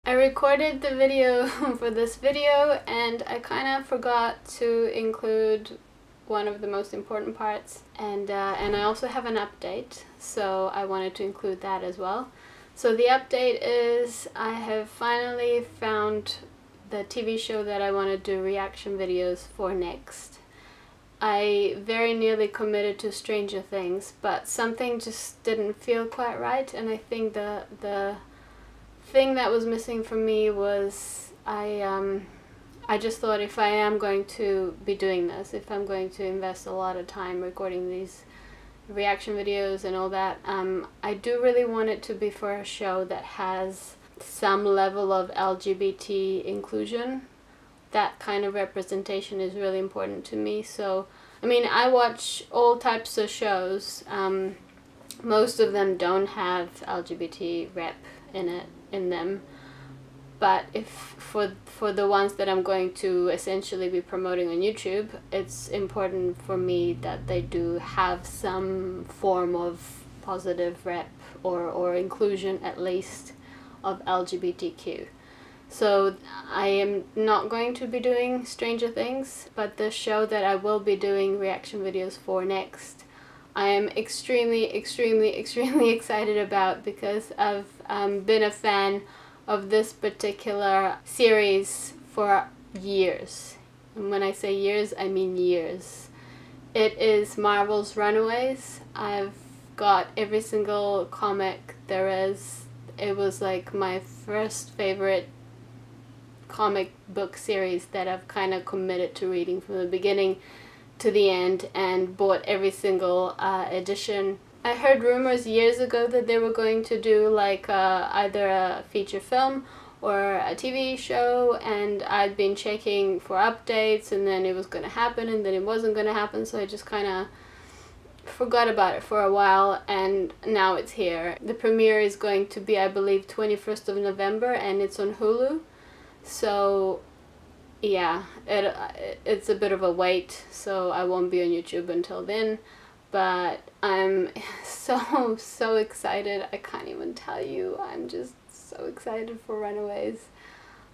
I recorded the video for this video and I kind of forgot to include one of the most important parts, and I also have an update, so I wanted to include that as well. So the update is I have finally found the TV show that I want to do reaction videos for next. I very nearly committed to Stranger Things, but something just didn't feel quite right, and I think the thing that was missing for me was I just thought if I am going to be doing this, if I'm going to invest a lot of time recording these reaction videos and all that, I do really want it to be for a show that has some level of LGBT inclusion. That kind of representation is really important to me. So, I mean, I watch all types of shows. Most of them don't have LGBT rep in them. But if for the ones that I'm going to essentially be promoting on YouTube, it's important for me that they do have some form of positive rep or inclusion at least of LGBTQ. So I am not going to be doing Stranger Things, but the show that I will be doing reaction videos for next, I am extremely excited about, because I've been a fan of this particular series for years. And when I say years, I mean years. It is Marvel's Runaways. I've got every single comic there is. It was like my first favorite comic book series that I've kind of committed to reading from the beginning to the end, and bought every single edition. I heard rumors years ago that they were going to do like either a feature film or a TV show, and I'd been checking for updates, and then it was going to happen and then it wasn't going to happen, so I just kind of forgot about it for a while, and now it's here. The premiere is going to be, I believe, 21st of November, and it's on Hulu. So yeah, it's a bit of a wait, so I won't be on YouTube until then. But I'm so excited. I can't even tell you. I'm just so excited for Runaways.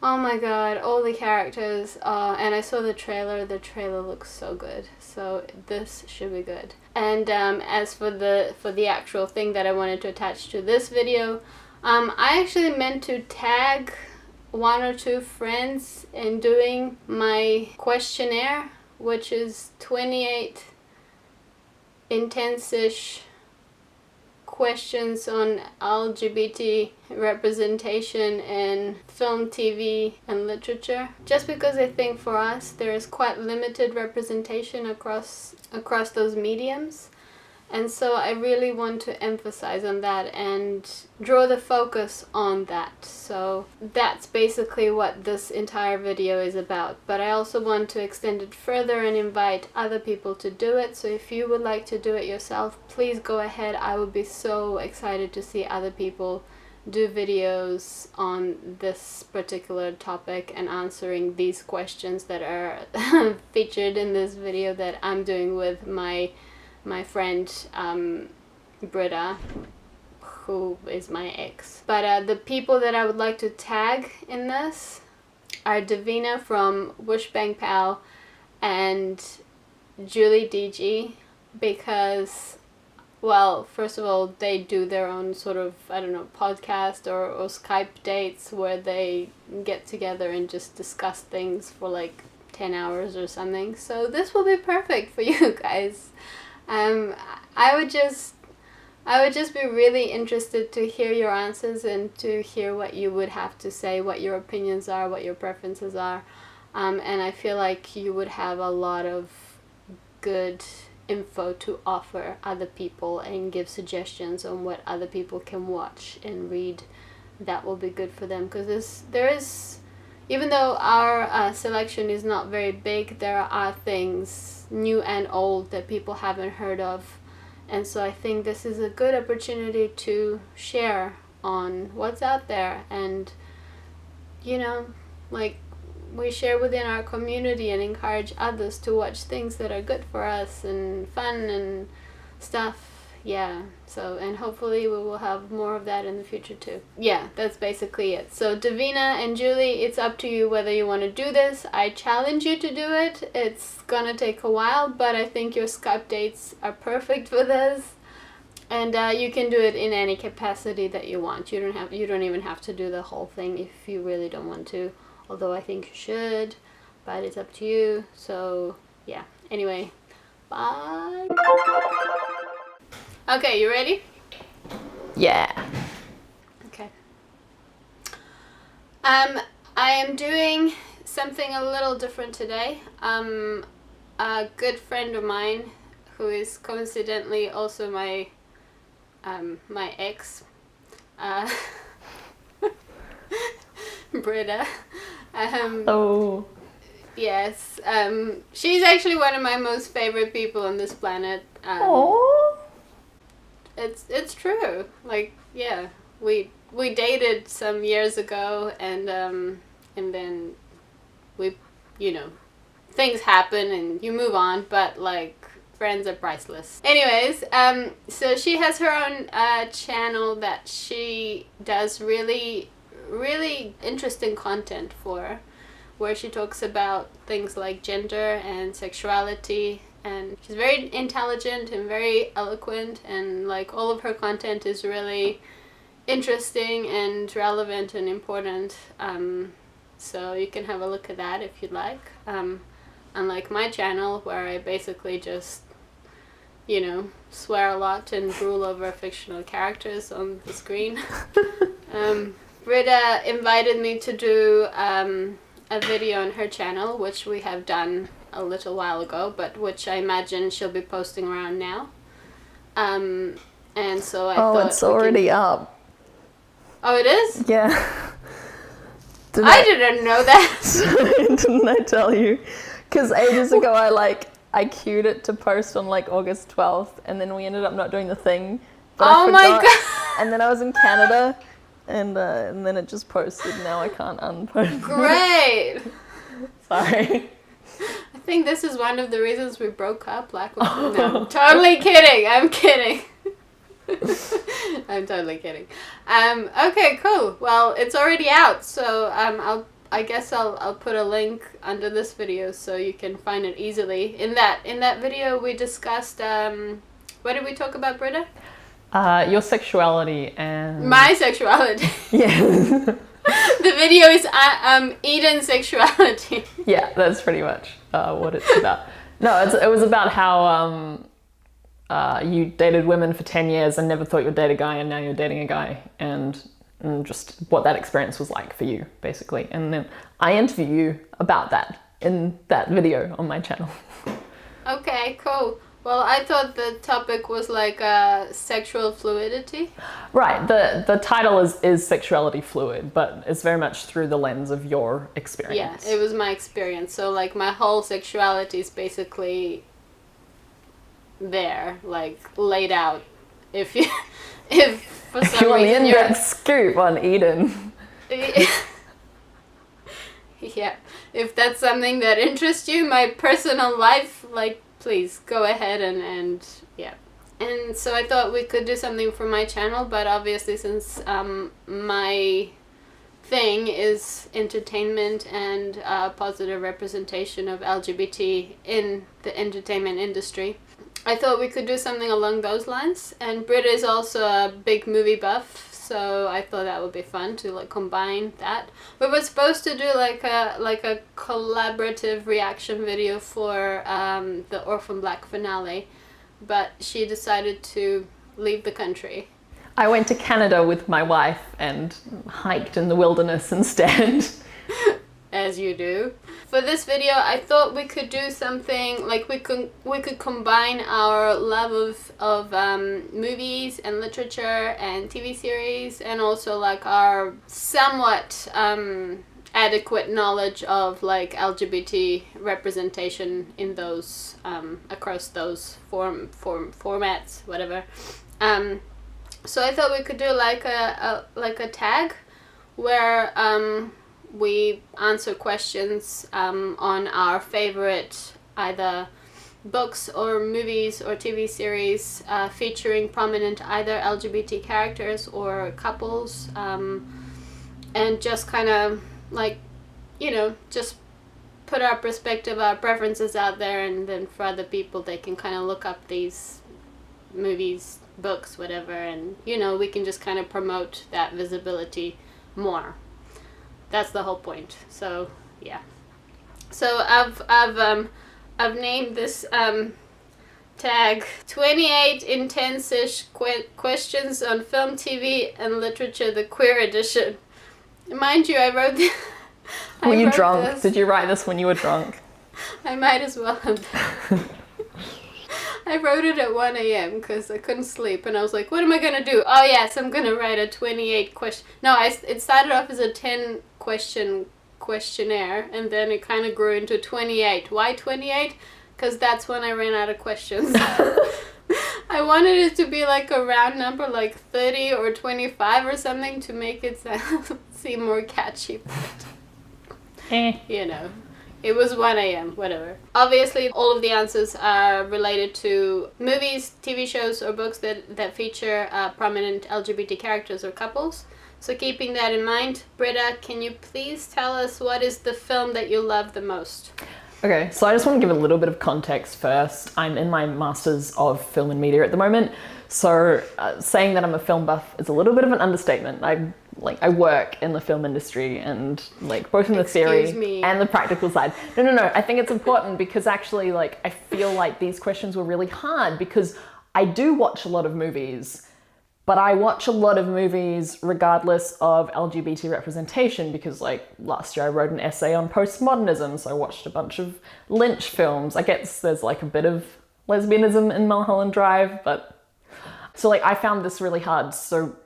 Oh my god, all the characters. And I saw the trailer. The trailer looks so good. So this should be good. And as for the actual thing that I wanted to attach to this video, I actually meant to tag one or two friends in doing my questionnaire, which is 28 intense-ish questions on LGBT representation in film, TV, and literature. Just because I think for us there is quite limited representation across those mediums. And so I really want to emphasize on that and draw the focus on that. So that's basically what this entire video is about. But I also want to extend it further and invite other people to do it. So if you would like to do it yourself, please go ahead. I would be so excited to see other people do videos on this particular topic and answering these questions that are featured in this video that I'm doing with my friend Britta, who is my ex. But the people that I would like to tag in this are Davina from Whoosh Bang Pow and Julie DG, because, well, first of all, they do their own sort of, I don't know, podcast or Skype dates where they get together and just discuss things for like 10 hours or something. So this will be perfect for you guys. I would just be really interested to hear your answers and to hear what you would have to say, what your opinions are, what your preferences are. And I feel like you would have a lot of good info to offer other people and give suggestions on what other people can watch and read that will be good for them. Because there is, even though our selection is not very big, there are things new and old that people haven't heard of, and so I think this is a good opportunity to share on what's out there, and you know, like, we share within our community and encourage others to watch things that are good for us and fun and stuff, yeah, so, and hopefully we will have more of that in the future too. Yeah, that's basically it. So Davina and Julie, it's up to you whether you want to do this. I challenge you to do it. It's gonna take a while, but I think your Skype dates are perfect for this. And you can do it in any capacity that you want. You don't even have to do the whole thing if you really don't want to. Although I think you should, but it's up to you. So yeah. Anyway, bye. Okay, you ready? Yeah. Okay. I am doing something a little different today. A good friend of mine, who is coincidentally also my ex, Britta. Oh. Yes. She's actually one of my most favorite people on this planet. Oh. It's true. Like, yeah, we dated some years ago, and then we, things happen and you move on, but like, friends are priceless. Anyways, so she has her own channel that she does really, really interesting content for, where she talks about things like gender and sexuality, and she's very intelligent and very eloquent, and like all of her content is really interesting and relevant and important. So you can have a look at that if you'd like. Unlike my channel, where I basically just swear a lot and drool over fictional characters on the screen. Britta invited me to do a video on her channel, which we have done a little while ago, but which I imagine she'll be posting around now. And so I thought... Oh, it's already up. Oh, it is? Yeah. I didn't know that. Didn't I tell you? Because ages ago I queued it to post on like August 12th, and then we ended up not doing the thing. But I my forgot. God. And then I was in Canada, and then it just posted. Now I can't unpost it. Great. Sorry. I think this is one of the reasons we broke up. No, I'm totally kidding. I'm kidding. I'm totally kidding. Okay, cool. Well, it's already out, so I guess I'll put a link under this video so you can find it easily. In that video we discussed what did we talk about, Britta? Your sexuality and... My sexuality. Yeah. The video is Eden's sexuality. Yeah, that's pretty much what it's about. No, it was about how you dated women for 10 years and never thought you'd date a guy, and now you're dating a guy, and just what that experience was like for you, basically. And then I interview you about that in that video on my channel. Okay, cool. Well, I thought the topic was like sexual fluidity. Right, the title is sexuality fluid, but it's very much through the lens of your experience. Yeah, it was my experience. So like my whole sexuality is basically there, like laid out. If for some you reason want that scoop on Eden. Yeah, if that's something that interests you, my personal life, like, please go ahead and yeah. And so I thought we could do something for my channel, but obviously since my thing is entertainment and positive representation of LGBT in the entertainment industry, I thought we could do something along those lines. And Britta is also a big movie buff, so I thought that would be fun to like combine that. We were supposed to do like a collaborative reaction video for the Orphan Black finale, but she decided to leave the country. I went to Canada with my wife and hiked in the wilderness instead. As you do. For this video, I thought we could do something like we could combine our love of movies and literature and TV series, and also like our somewhat adequate knowledge of like LGBT representation in those across those formats, whatever. So I thought we could do like a tag where we answer questions on our favorite either books or movies or TV series featuring prominent either LGBT characters or couples, and just kind of like, just put our perspective, our preferences out there, and then for other people they can kind of look up these movies, books, whatever, and we can just kind of promote that visibility more. That's the whole point. So yeah. So I've named this tag 28 intense-ish questions on film, TV, and literature, the queer edition. Mind you, I wrote this. Were you drunk? Did you write this when you were drunk? I might as well have. I wrote it at 1 a.m. because I couldn't sleep, and I was like, what am I going to do? Oh yes, I'm going to write a 28 question. No, it started off as a 10 question questionnaire, and then it kind of grew into 28. Why 28? Because that's when I ran out of questions. I wanted it to be like a round number, like 30 or 25 or something, to make it seem more catchy. It was 1 a.m., whatever. Obviously, all of the answers are related to movies, TV shows, or books that feature prominent LGBT characters or couples. So keeping that in mind, Britta, can you please tell us what is the film that you love the most? Okay, so I just want to give a little bit of context first. I'm in my Masters of Film and Media at the moment, so saying that I'm a film buff is a little bit of an understatement. I work in the film industry, and both in the theory and the practical side. No, I think it's important because actually I feel like these questions were really hard because I do watch a lot of movies, but I watch a lot of movies regardless of LGBT representation because last year I wrote an essay on postmodernism, so I watched a bunch of Lynch films. I guess there's a bit of lesbianism in Mulholland Drive, but so I found this really hard. So,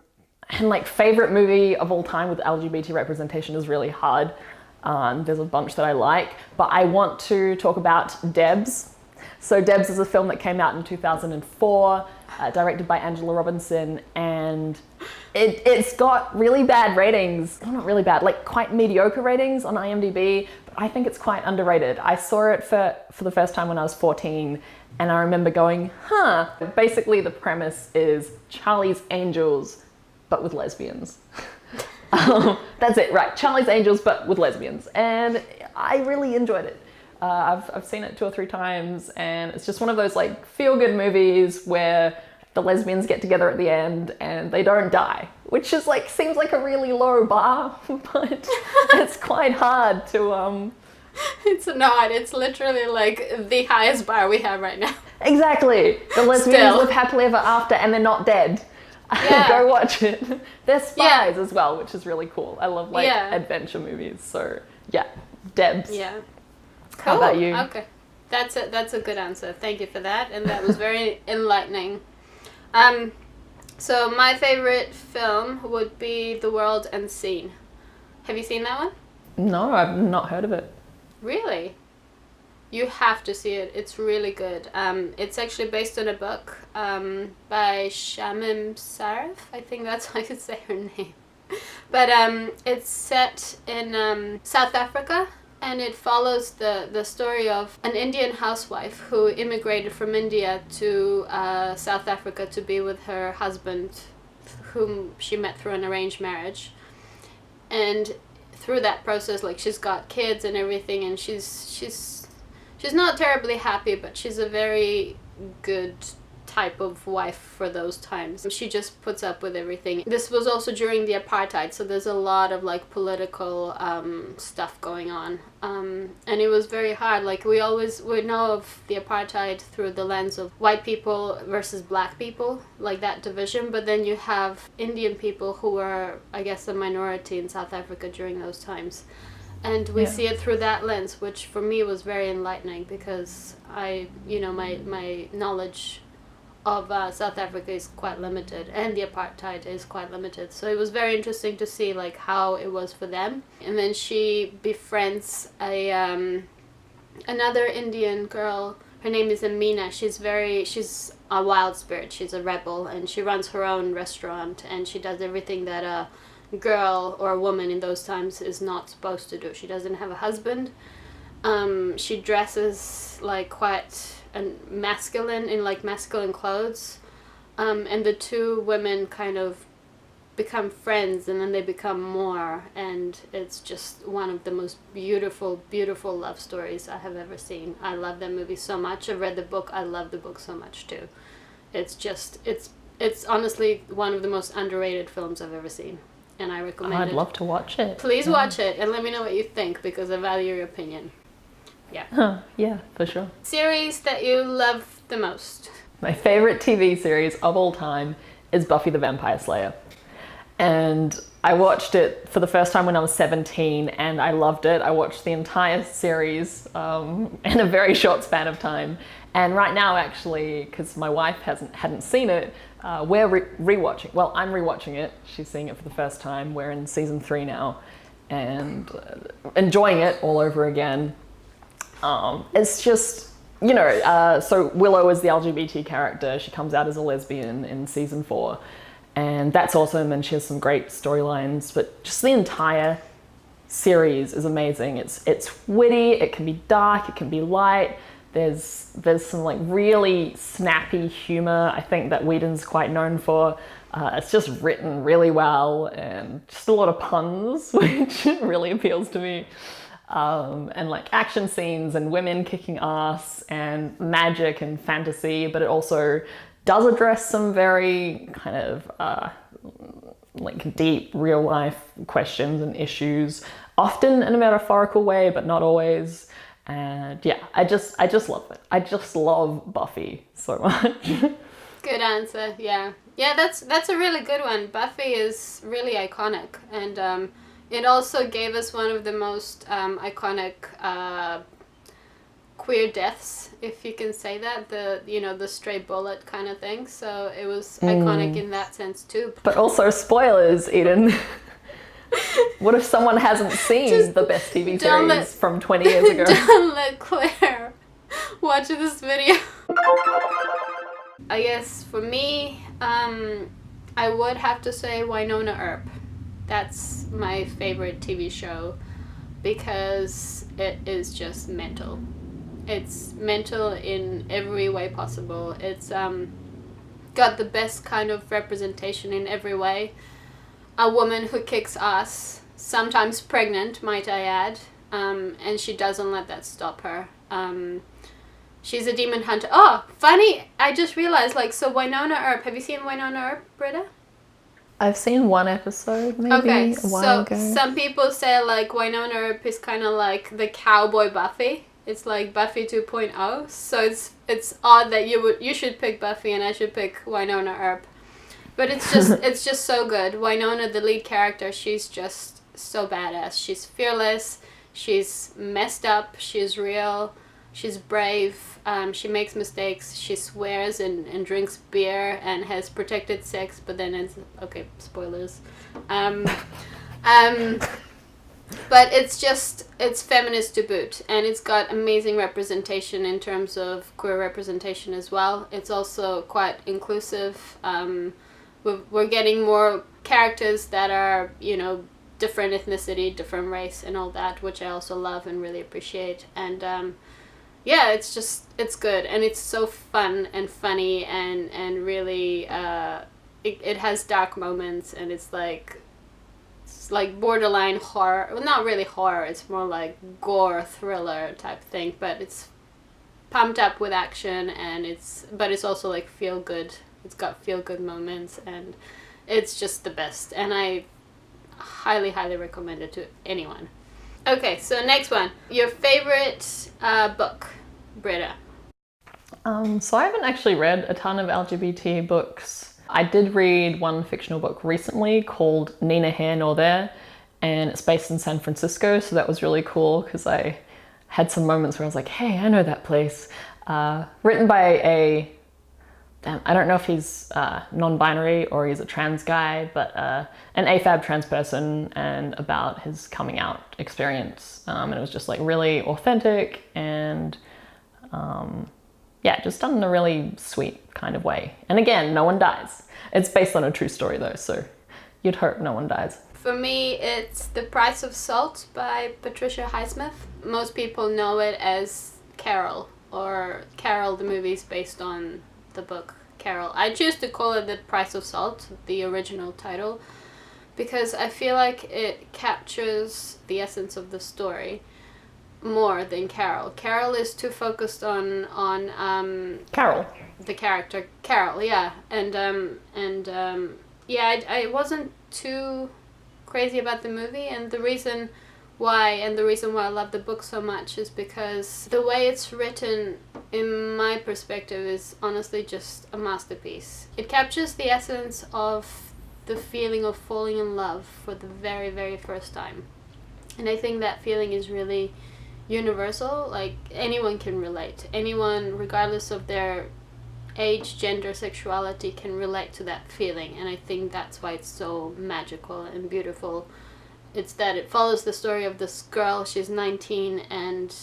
and favorite movie of all time with LGBT representation is really hard. There's a bunch that I like, but I want to talk about d.e.b.s. So d.e.b.s is a film that came out in 2004, directed by Angela Robinson, and it's got really bad ratings. Well, not really bad, quite mediocre ratings on IMDb, but I think it's quite underrated. I saw it for the first time when I was 14, and I remember going, Basically the premise is Charlie's Angels, but with lesbians. That's it, right? Charlie's Angels, but with lesbians. And I really enjoyed it. I've seen it 2 or 3 times, and it's just one of those feel-good movies where the lesbians get together at the end and they don't die, which is seems like a really low bar, but it's quite hard to It's not. It's literally the highest bar we have right now. Exactly. The lesbians live happily ever after, and they're not dead. Yeah. Go watch it. They're spies as well, which is really cool. I love adventure movies. So yeah, d.e.b.s. Yeah. Cool. How about you? Okay, that's a good answer. Thank you for that, and that was very enlightening. So my favorite film would be The World Unseen. Have you seen that one? No, I've not heard of it. Really? You have to see it. It's really good. It's actually based on a book by Shamim Sarif. I think that's how I could say her name. But it's set in South Africa, and it follows the story of an Indian housewife who immigrated from India to South Africa to be with her husband, whom she met through an arranged marriage. And through that process, she's got kids and everything, and she's not terribly happy, but she's a very good type of wife for those times. She just puts up with everything. This was also during the apartheid, so there's a lot of political stuff going on, and it was very hard. We know of the apartheid through the lens of white people versus black people, that division, but then you have Indian people who were, I guess, a minority in South Africa during those times. And we see it through that lens, which for me was very enlightening because my knowledge of South Africa is quite limited, and the apartheid is quite limited. So it was very interesting to see how it was for them. And then she befriends another Indian girl. Her name is Amina. She's a wild spirit. She's a rebel, and she runs her own restaurant, and she does everything that a girl or a woman in those times is not supposed to do. She doesn't have a husband. She dresses like quite masculine, in like masculine clothes, and the two women kind of become friends, and then they become more, and it's just one of the most beautiful, beautiful love stories I have ever seen. I love that movie so much. I've read the book. I love the book so much too. It's honestly one of the most underrated films I've ever seen, and I recommend it. I'd love to watch it. Please watch it and let me know what you think, because I value your opinion. Yeah. Yeah, for sure. Series that you love the most? My favorite TV series of all time is Buffy the Vampire Slayer. And I watched it for the first time when I was 17 and I loved it. I watched the entire series in a very short span of time. And right now, actually, because my wife hadn't seen it, we're rewatching. Well, I'm rewatching it. She's seeing it for the first time. We're in season 3 now and enjoying it all over again. It's just, you know, so Willow is the LGBT character. She comes out as a lesbian in season 4. And that's awesome, and she has some great storylines, but just the entire series is amazing. It's witty, it can be dark, it can be light. There's some like really snappy humor I think that Whedon's quite known for. It's just written really well, and just a lot of puns, which really appeals to me. And like action scenes and women kicking ass and magic and fantasy, but it also does address some very kind of like deep real life questions and issues, often in a metaphorical way, but not always. And yeah, I just love it. I just love Buffy so much. Good answer. Yeah, that's a really good one. Buffy is really iconic, and it also gave us one of the most iconic queer deaths, if you can say that, the stray bullet kind of thing. So it was iconic in that sense too. But also spoilers, Eden. What if someone hasn't seen the best TV series from 20 years ago? Don't let Claire watch this video. I guess for me, I would have to say Winona Earp. That's my favorite TV show because it is just mental. It's mental in every way possible. It's got the best kind of representation in every way. A woman who kicks ass, sometimes pregnant, might I add, and she doesn't let that stop her. She's a demon hunter. Oh, funny, I just realized, so Winona Earp, have you seen Winona Earp, Britta? I've seen one episode, maybe a while ago. Some people say Winona Earp is kind of like the cowboy Buffy. It's like Buffy 2.0, so it's odd that you should pick Buffy and I should pick Winona Earp, but it's just so good. Winona, the lead character, she's just so badass. She's fearless. She's messed up. She's real. She's brave. She makes mistakes. She swears and drinks beer and has protected sex, but then okay, spoilers. But it's feminist to boot, and it's got amazing representation in terms of queer representation as well. It's also quite inclusive. We're getting more characters that are, different ethnicity, different race and all that, which I also love and really appreciate. And yeah, it's good, and it's so fun and funny and really it has dark moments, and it's like borderline horror. Well, not really horror, it's more like gore thriller type thing, but it's pumped up with action, and it's also like feel good. It's got feel good moments, and it's just the best, and I highly recommend it to anyone. Okay, so next one, your favorite book, Britta. So I haven't actually read a ton of LGBT books. I did read one fictional book recently called Neither Here Nor There, and it's based in San Francisco, so that was really cool because I had some moments where I was like, hey, I know that place. Written by I don't know if he's non-binary or he's a trans guy, but an AFAB trans person, and about his coming out experience. And it was just really authentic and yeah, just done in a really sweet kind of way. And again, no one dies. It's based on a true story though, so you'd hope no one dies. For me, it's The Price of Salt by Patricia Highsmith. Most people know it as Carol, or Carol the movie is based on the book Carol. I choose to call it The Price of Salt, the original title, because I feel like it captures the essence of the story more than Carol. Carol is too focused on Carol, the character Carol, yeah, yeah, I wasn't too crazy about the movie, and the reason why I love the book so much is because the way it's written, in my perspective, is honestly just a masterpiece. It captures the essence of the feeling of falling in love for the very, very first time. And I think that feeling is really universal. Like, anyone can relate. Anyone, regardless of their age, gender, sexuality, can relate to that feeling. And I think that's why it's so magical and beautiful. It's that it follows the story of this girl. She's 19 and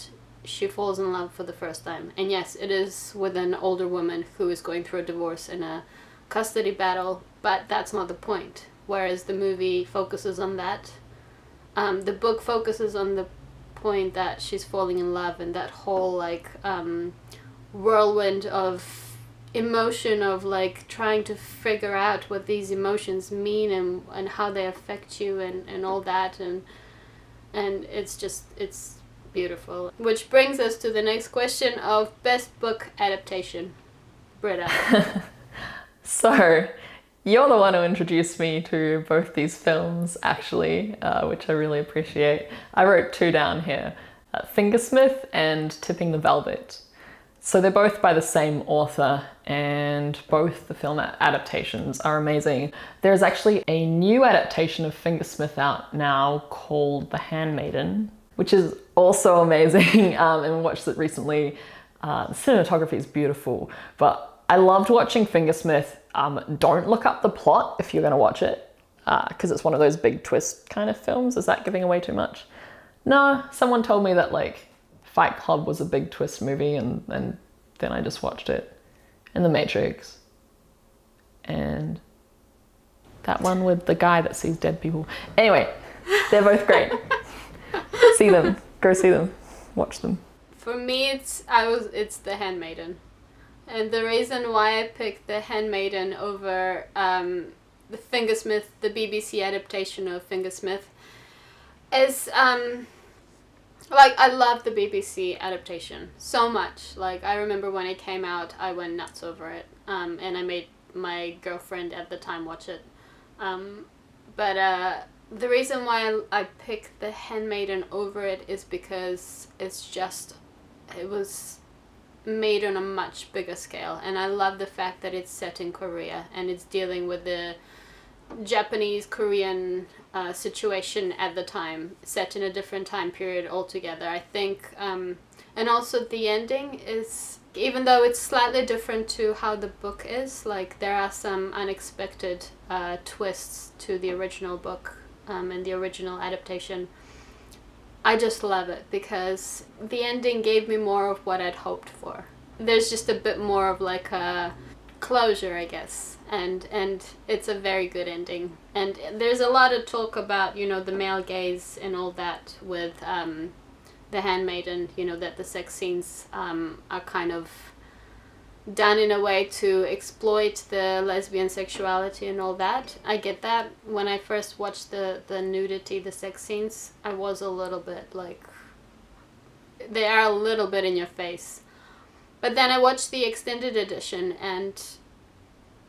she falls in love for the first time. And yes, it is with an older woman who is going through a divorce and a custody battle, but that's not the point. Whereas the movie focuses on that. The book focuses on the point that she's falling in love, and that whole like whirlwind of emotion of like trying to figure out what these emotions mean and how they affect you and all that, and it's beautiful. Which brings us to the next question of best book adaptation. Britta. So, you're the one who introduced me to both these films, actually, which I really appreciate. I wrote two down here, Fingersmith and Tipping the Velvet. So they're both by the same author, and both the film adaptations are amazing. There's actually a new adaptation of Fingersmith out now called The Handmaiden, which is also amazing, and watched it recently. The cinematography is beautiful, but I loved watching Fingersmith. Don't look up the plot if you're going to watch it, because it's one of those big twist kind of films. Is that giving away too much? No, someone told me that like Fight Club was a big twist movie, and then I just watched it. And The Matrix. And that one with the guy that sees dead people. Anyway, they're both great. See them. Go see them. Watch them. For me, it's The Handmaiden. And the reason why I picked The Handmaiden over the Fingersmith, the BBC adaptation of Fingersmith, is like, I love the BBC adaptation so much. Like, I remember when it came out, I went nuts over it, and I made my girlfriend at the time watch it. But the reason why I picked The Handmaiden over it is because it was made on a much bigger scale, and I love the fact that it's set in Korea and it's dealing with the Japanese Korean situation at the time, set in a different time period altogether. I think and also the ending is, even though it's slightly different to how the book is, like there are some unexpected twists to the original book and the original adaptation. I just love it because the ending gave me more of what I'd hoped for. There's just a bit more of like a closure, I guess, and it's a very good ending. And there's a lot of talk about, you know, the male gaze and all that with The Handmaiden, you know, that the sex scenes are kind of done in a way to exploit the lesbian sexuality and all that. I get that. When I first watched the nudity, the sex scenes, I was a little bit like, they are a little bit in your face. But then I watched the extended edition, and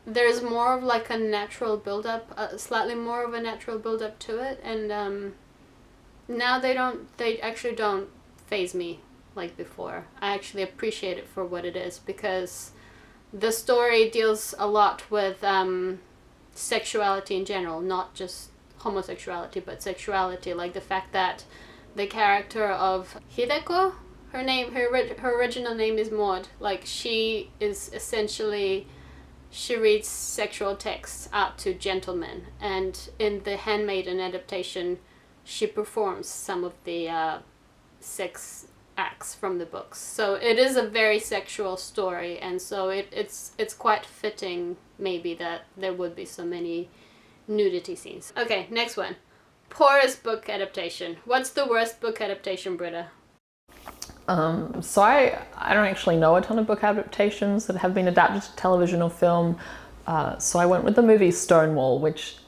there's more of like a natural build-up, slightly more of a natural build-up to it, and now they actually don't faze me like before. I actually appreciate it for what it is, because the story deals a lot with sexuality in general, not just homosexuality, but sexuality. Like the fact that the character of Hideko, her original name is Maud. Like, she is essentially, she reads sexual texts out to gentlemen, and in the Handmaiden adaptation, she performs some of the sex acts from the books. So it is a very sexual story, and so it's quite fitting maybe that there would be so many nudity scenes. Okay, next one. poorest book adaptation. What's the worst book adaptation, Britta? So I don't actually know a ton of book adaptations that have been adapted to television or film. So I went with the movie Stonewall, which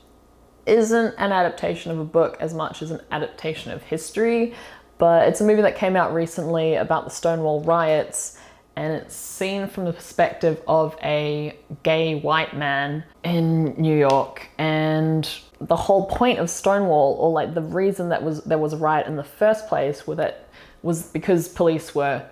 isn't an adaptation of a book as much as an adaptation of history, but it's a movie that came out recently about the Stonewall riots, and it's seen from the perspective of a gay white man in New York. And the whole point of Stonewall, or like the reason that there was a riot in the first place, was because police were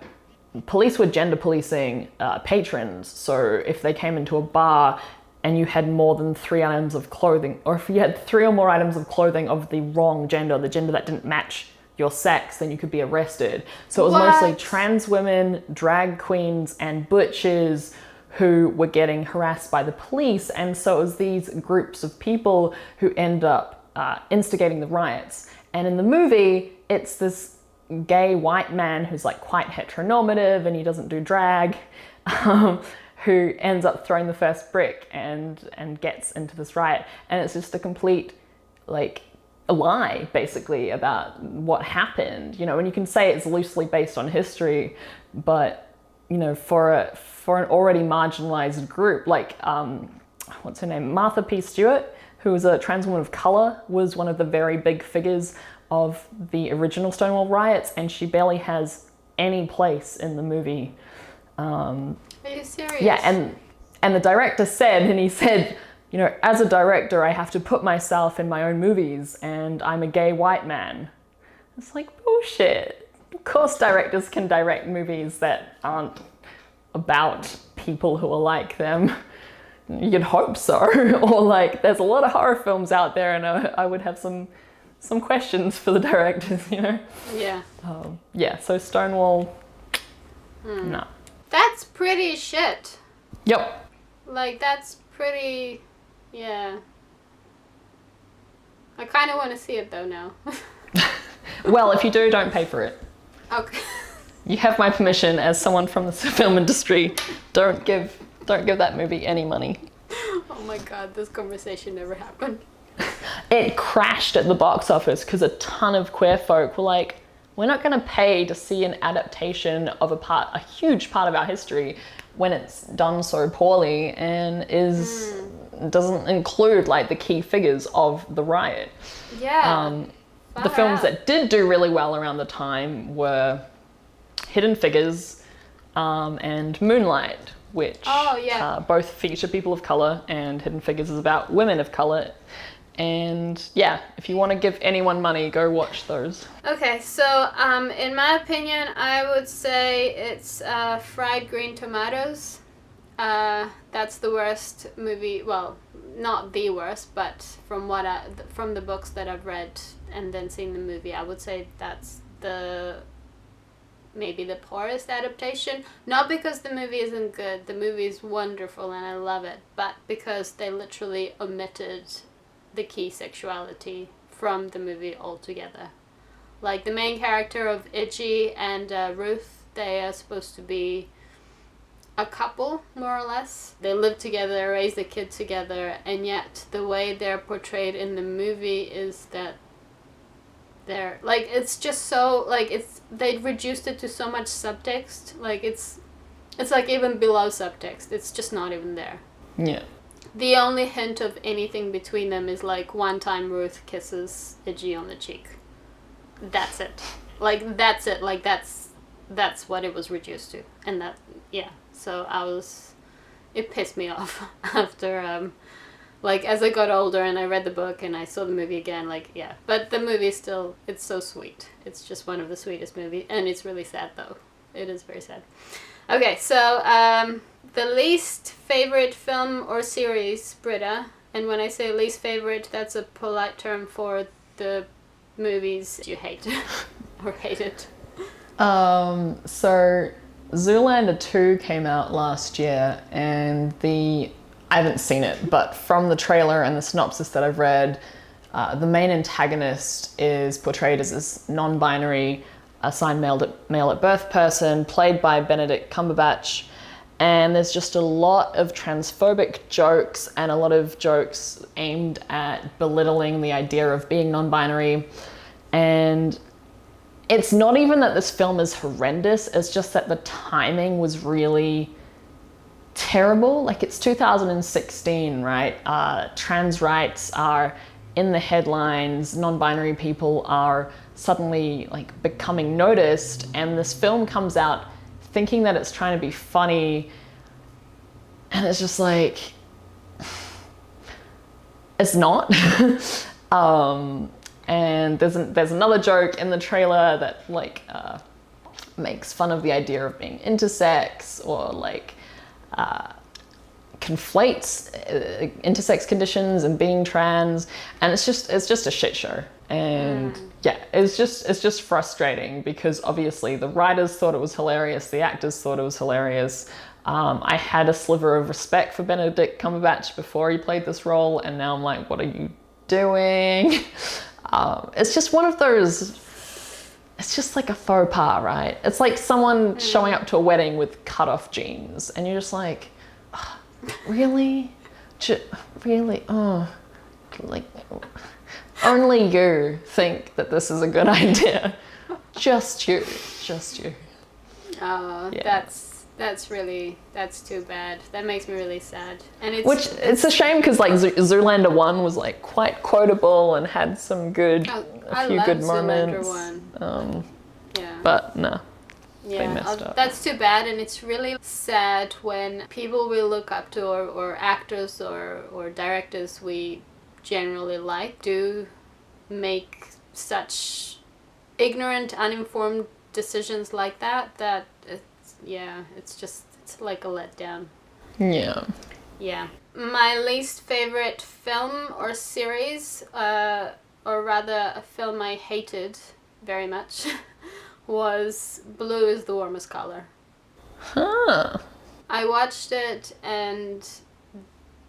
gender policing patrons. So if they came into a bar and you had more than 3 items of clothing, or if you had 3 or more items of clothing of the wrong gender, the gender that didn't match your sex, then you could be arrested. So it was mostly trans women, drag queens, and butchers who were getting harassed by the police. And so it was these groups of people who end up instigating the riots. And in the movie, it's this gay white man who's like quite heteronormative and he doesn't do drag, who ends up throwing the first brick and gets into this riot. And it's just a complete like a lie basically about what happened, you know. And you can say it's loosely based on history, but you know, for an already marginalized group, like what's her name, Martha P. Stewart, who was a trans woman of color, was one of the very big figures of the original Stonewall riots, and she barely has any place in the movie. Are you serious? Yeah, and the director said, and he said, you know, as a director, I have to put myself in my own movies, and I'm a gay white man. It's like, bullshit. Of course directors can direct movies that aren't about people who are like them. You'd hope so. Or like, there's a lot of horror films out there, and I would have some questions for the directors, you know? Yeah. Yeah, so Stonewall, no. That's pretty shit. Yep. Like, that's pretty, yeah. I kind of want to see it though now. Well, if you do, don't pay for it. Okay. You have my permission as someone from the film industry. Don't give that movie any money. Oh my god, this conversation never happened. It crashed at the box office because a ton of queer folk were like, we're not going to pay to see an adaptation of a huge part of our history when it's done so poorly and doesn't include like the key figures of the riot. Yeah. The films that did do really well around the time were Hidden Figures and Moonlight, which both feature people of color, and Hidden Figures is about women of color. And yeah, if you want to give anyone money, go watch those. Okay, so in my opinion, I would say it's Fried Green Tomatoes. That's the worst movie. Well, not the worst, but from the books that I've read and then seen the movie, I would say that's maybe the poorest adaptation. Not because the movie isn't good. The movie is wonderful and I love it, but because they literally omitted the key sexuality from the movie altogether. Like the main character of Iggy and Ruth, they are supposed to be a couple, more or less. They live together, raise the kid together, and yet the way they're portrayed in the movie is that they're like, it's just so like they reduced it to so much subtext. Like it's like even below subtext. It's just not even there. Yeah. The only hint of anything between them is like one time Ruth kisses Iggy on the cheek. That's it. Like that's it. Like that's what it was reduced to. And that, yeah. So it pissed me off after, like as I got older and I read the book and I saw the movie again, like, yeah. But the movie still, it's so sweet. It's just one of the sweetest movies. And it's really sad though. It is very sad. Okay, so, the least favorite film or series, Britta, and when I say least favorite, that's a polite term for the movies you hate or hated. So Zoolander 2 came out last year, and I haven't seen it, but from the trailer and the synopsis that I've read, the main antagonist is portrayed as this non-binary, assigned male at birth person, played by Benedict Cumberbatch. And there's just a lot of transphobic jokes and a lot of jokes aimed at belittling the idea of being non-binary. And it's not even that this film is horrendous, it's just that the timing was really terrible. Like, it's 2016, right? Trans rights are in the headlines, non-binary people are suddenly like becoming noticed, and this film comes out thinking that it's trying to be funny, and it's just like, it's not. And there's another joke in the trailer that like makes fun of the idea of being intersex, or like conflates intersex conditions and being trans, and it's just a shit show. And yeah, it's just frustrating, because obviously the writers thought it was hilarious, the actors thought it was hilarious. I had a sliver of respect for Benedict Cumberbatch before he played this role, and now I'm like, what are you doing? It's just one of those, it's just like a faux pas, right? It's like someone showing up to a wedding with cut off jeans, and you're just like, oh, really? Really? Oh, like, only you think that this is a good idea. Just you. Oh, Yeah. that's too bad. That makes me really sad. And it's a shame, because like Zoolander 1 was like quite quotable and had some good, a few good moments. Zoolander 1. Yeah. But no. Yeah, messed up. that's too bad, and it's really sad when people we look up to, or actors or directors we generally like, do make such ignorant, uninformed decisions like that, it's like a letdown. Yeah. My least favorite film or series, or rather a film I hated very much, was Blue is the Warmest Color. Huh. I watched it, and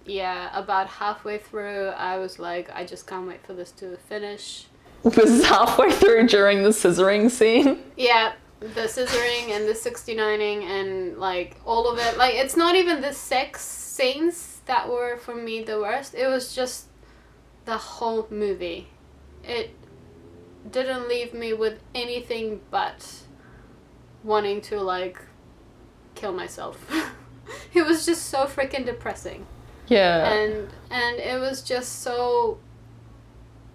yeah, about halfway through I was like, I just can't wait for this to finish. Was this halfway through during the scissoring scene? Yeah, the scissoring and the 69ing and like all of it. Like, it's not even the sex scenes that were for me the worst. It was just the whole movie. It didn't leave me with anything but wanting to like kill myself. It was just so freaking depressing. Yeah. And it was just so,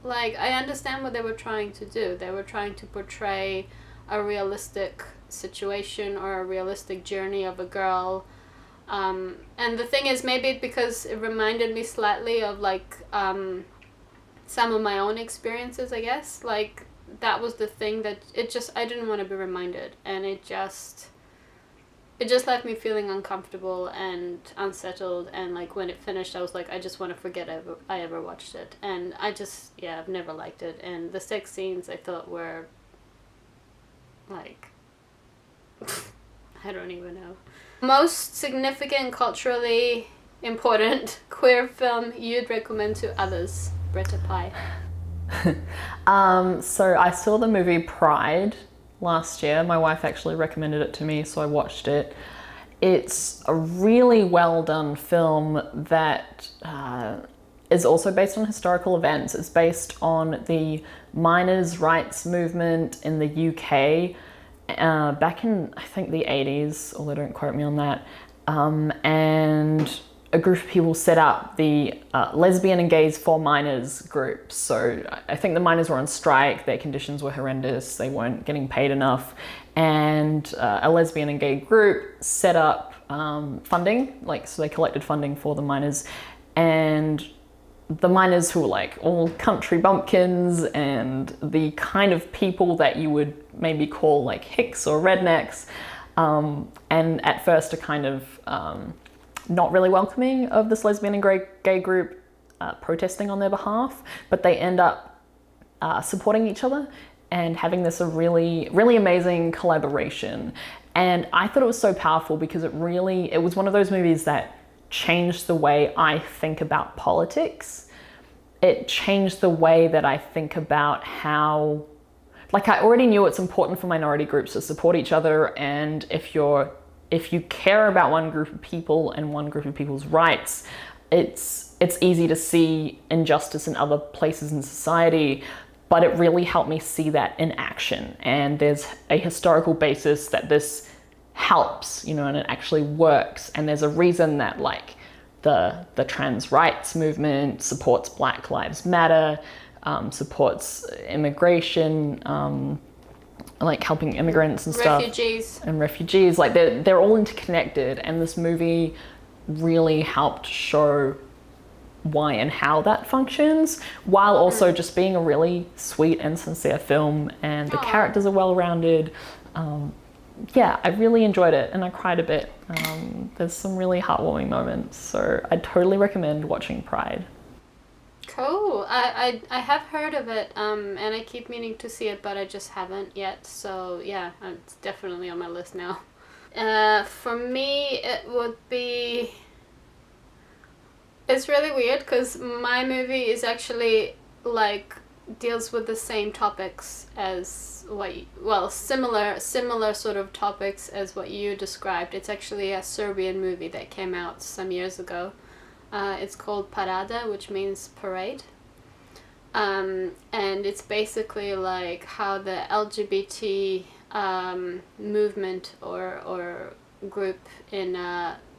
like, I understand what they were trying to do. They were trying to portray a realistic situation or a realistic journey of a girl. And the thing is, maybe because it reminded me slightly of like some of my own experiences, I guess. Like, that was the thing that I didn't want to be reminded, and it just left me feeling uncomfortable and unsettled, and like when it finished I was like, I just want to forget I ever watched it. And I've never liked it, and the sex scenes I thought were like I don't even know. Most significant, culturally important queer film you'd recommend to others, Britta Pie? So I saw the movie Pride last year. My wife actually recommended it to me, so I watched it. It's a really well done film that is also based on historical events. It's based on the minors' rights movement in the UK back in, I think, the 80s, although don't quote me on that. And a group of people set up the Lesbian and Gays for Minors group. So I think the minors were on strike, their conditions were horrendous, they weren't getting paid enough. And a lesbian and gay group set up funding, so they collected funding for the minors. And the minors, who were like all country bumpkins and the kind of people that you would maybe call like hicks or rednecks, and at first are kind of not really welcoming of this lesbian and gay group protesting on their behalf, but they end up supporting each other and having this a really, really amazing collaboration. And I thought it was so powerful because it was one of those movies that changed the way I think about politics. It changed the way that I think about how, I already knew it's important for minority groups to support each other, and if you're if you care about one group of people and one group of people's rights, it's easy to see injustice in other places in society, but it really helped me see that in action. And there's a historical basis that this helps, you know, and it actually works. And there's a reason that like the trans rights movement supports Black Lives Matter, supports immigration, like helping immigrants and stuff. Refugees. Like they're all interconnected, and this movie really helped show why and how that functions, while also just being a really sweet and sincere film, and the characters are well-rounded. Yeah, I really enjoyed it, and I cried a bit. There's some really heartwarming moments, so I totally recommend watching Pride. Cool. I have heard of it, and I keep meaning to see it, but I just haven't yet. So yeah, it's definitely on my list now. For me, it would be... It's really weird because my movie is actually like deals with the same topics as similar sort of topics as what you described. It's actually a Serbian movie that came out some years ago. It's called Parada, which means parade. And it's basically like how the LGBT movement or group in